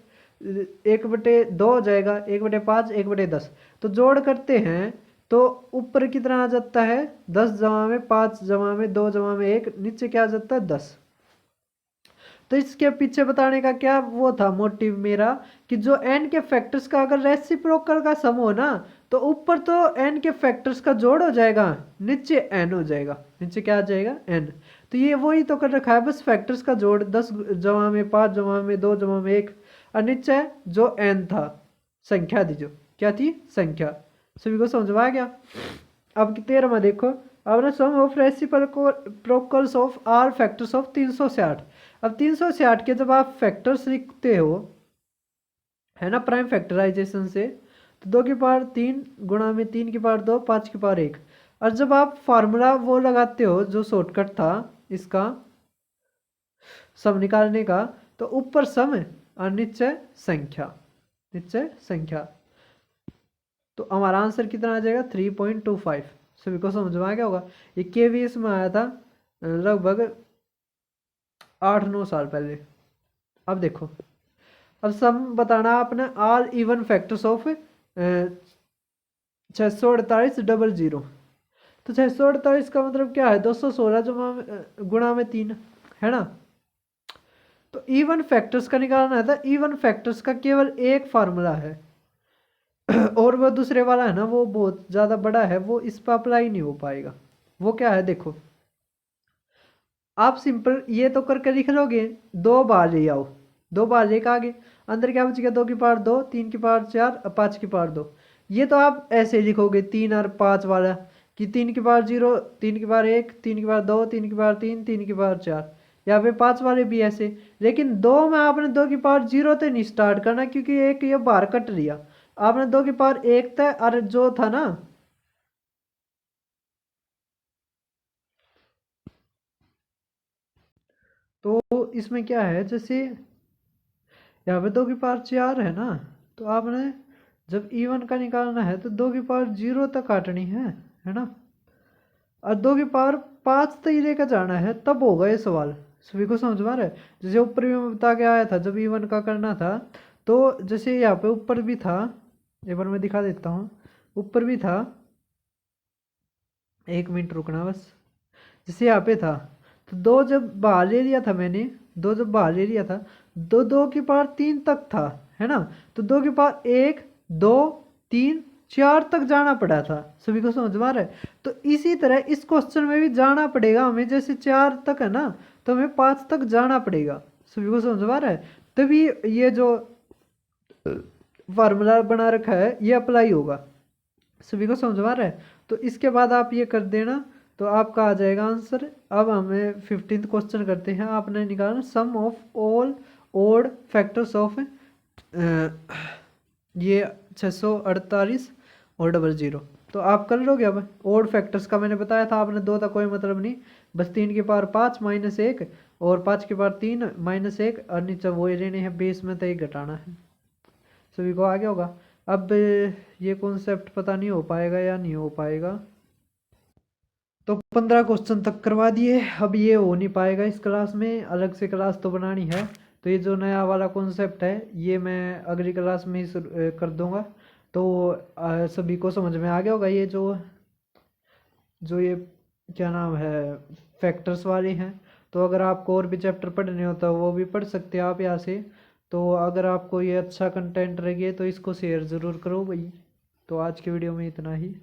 1/2 हो जाएगा, 1/5, 1/10। तो जोड़ करते हैं तो ऊपर कितना आ जाता है? 10 जमा में 5 जमा में 2 जमा में 1, नीचे क्या आ जाता है? 10। तो इसके पीछे बताने का क्या वो था मोटिव मेरा, कि जो n के फैक्टर्स का अगर रेसिप्रोकल का सम हो ना, तो ऊपर तो n के फैक्टर्स का जोड़ हो जाएगा, नीचे n हो जाएगा, नीचे क्या आ जाएगा n। तो ये वही तो कर रखा है, बस फैक्टर्स का जोड़ 10 जमा में 5 जमा में 2 जमा में 1, और नीचे जो n था संख्या थी, जो क्या थी संख्या। सभी को समझ में आ गया। अब 13वां देखो, अब ना sum of reciprocals of are factors of 360। अब 360 के जब आप फैक्टर्स लिखते हो है ना प्राइम फैक्टराइजेशन से, तो 2 की पावर 3 गुणा में 3 की पावर 2 5 की पावर 1। और जब आप फार्मूला वो लगाते हो जो शॉर्टकट था इसका सम निकालने का, तो ऊपर सम और नीचे संख्या, नीचे संख्या, तो हमारा आंसर कितना आ जाएगा 3.25। सभी को समझ में आ गया होगा। ये केवीएस में आया था लगभग 8-9 साल पहले। अब देखो, अब सम बताना आपने आल इवन फैक्टर्स ऑफ 648 तो 648 का मतलब क्या है 216 गुणा में 3 है ना। तो इवन फैक्टर्स का निकालना है, था इवन फैक्टर्स का केवल एक फार्मूला है और वो दूसरे वाला है ना वो बहुत ज़्यादा बड़ा है, वो इस पर अप्लाई नहीं हो पाएगा। वो क्या है देखो, आप सिंपल ये तो करके लिख लोगे, 2 बार ले आओ, 2 बार लेकर आगे अंदर क्या बचेगा 2 की पावर 2 3 की पावर 4 और 5 की पावर 2। ये तो आप ऐसे लिखोगे 3 और 5 वाला, कि 3 की पावर 0 3 की पावर 1 3 की पावर 2 3 की पावर 3 3 की पावर 4। यहाँ पे 5 वाले भी ऐसे, लेकिन 2 में आपने 2 की पावर 0 तो नहीं स्टार्ट करना, क्योंकि एक ये बाहर कट लिया, आपने 2 की पावर 1 तय और जो था ना तो इसमें क्या है, जैसे यहाँ पे 2 की पावर 4 है ना, तो आपने जब इवन का निकालना है तो 2 की पावर 0 तक काटनी है ना, और 2 की पावर 5 तक ही लेकर जाना है, तब होगा ये सवाल। सभी को समझ में आ रहा है। जैसे ऊपर भी मैं बता के आया था जब इवन का करना था, तो जैसे यहाँ पे ऊपर भी था, एक बार मैं दिखा देता हूँ, ऊपर भी था, 1 मिनट रुकना बस। जैसे यहाँ पे था, तो 2 जब बाहर ले लिया था मैंने, 2 जब बाहर ले लिया था, 2 की पावर 3 तक था है ना, तो 2 की पावर 1 2 3 4 तक जाना पड़ा था। सभी को समझ में आ रहा है। तो इसी तरह इस क्वेश्चन में भी जाना पड़ेगा हमें, जैसे 4 तक है ना, तो हमें 5 तक जाना पड़ेगा। सभी को समझ में आ रहा है। तभी ये जो फार्मूला बना रखा है ये अप्लाई होगा। सभी को समझ में आ रहा है। तो इसके बाद आप ये कर देना, तो आपका आ जाएगा आंसर। अब हमें 15th क्वेश्चन करते हैं। आपने निकालना sum of all odd factors of ये 648 और 00। तो आप कर लोगे। अब ओड फैक्टर्स का मैंने बताया था, आपने 2 का कोई मतलब नहीं, बस 3 की पावर 5 माइनस 1 और 5 की पावर 3 माइनस 1 और नीचे वो लेने हैं बेस में, तो एक घटाना है। सभी को आ गया होगा। अब ये कॉन्सेप्ट पता नहीं हो पाएगा या नहीं हो पाएगा। तो 15 क्वेश्चन तक करवा दिए। अब ये हो नहीं पाएगा इस क्लास में, अलग से क्लास तो बनानी है। तो ये जो नया वाला कॉन्सेप्ट है ये मैं अगली क्लास में ही कर दूंगा। तो सभी को समझ में आ गया होगा। ये जो जो ये क्या नाम है फैक्टर्स वाले हैं। तो अगर आपको और भी चैप्टर पढ़ने होता है वो भी पढ़ सकते हैं आप यहाँ से। तो अगर आपको ये अच्छा कंटेंट लगे तो इसको शेयर ज़रूर करो भाई। तो आज की वीडियो में इतना ही।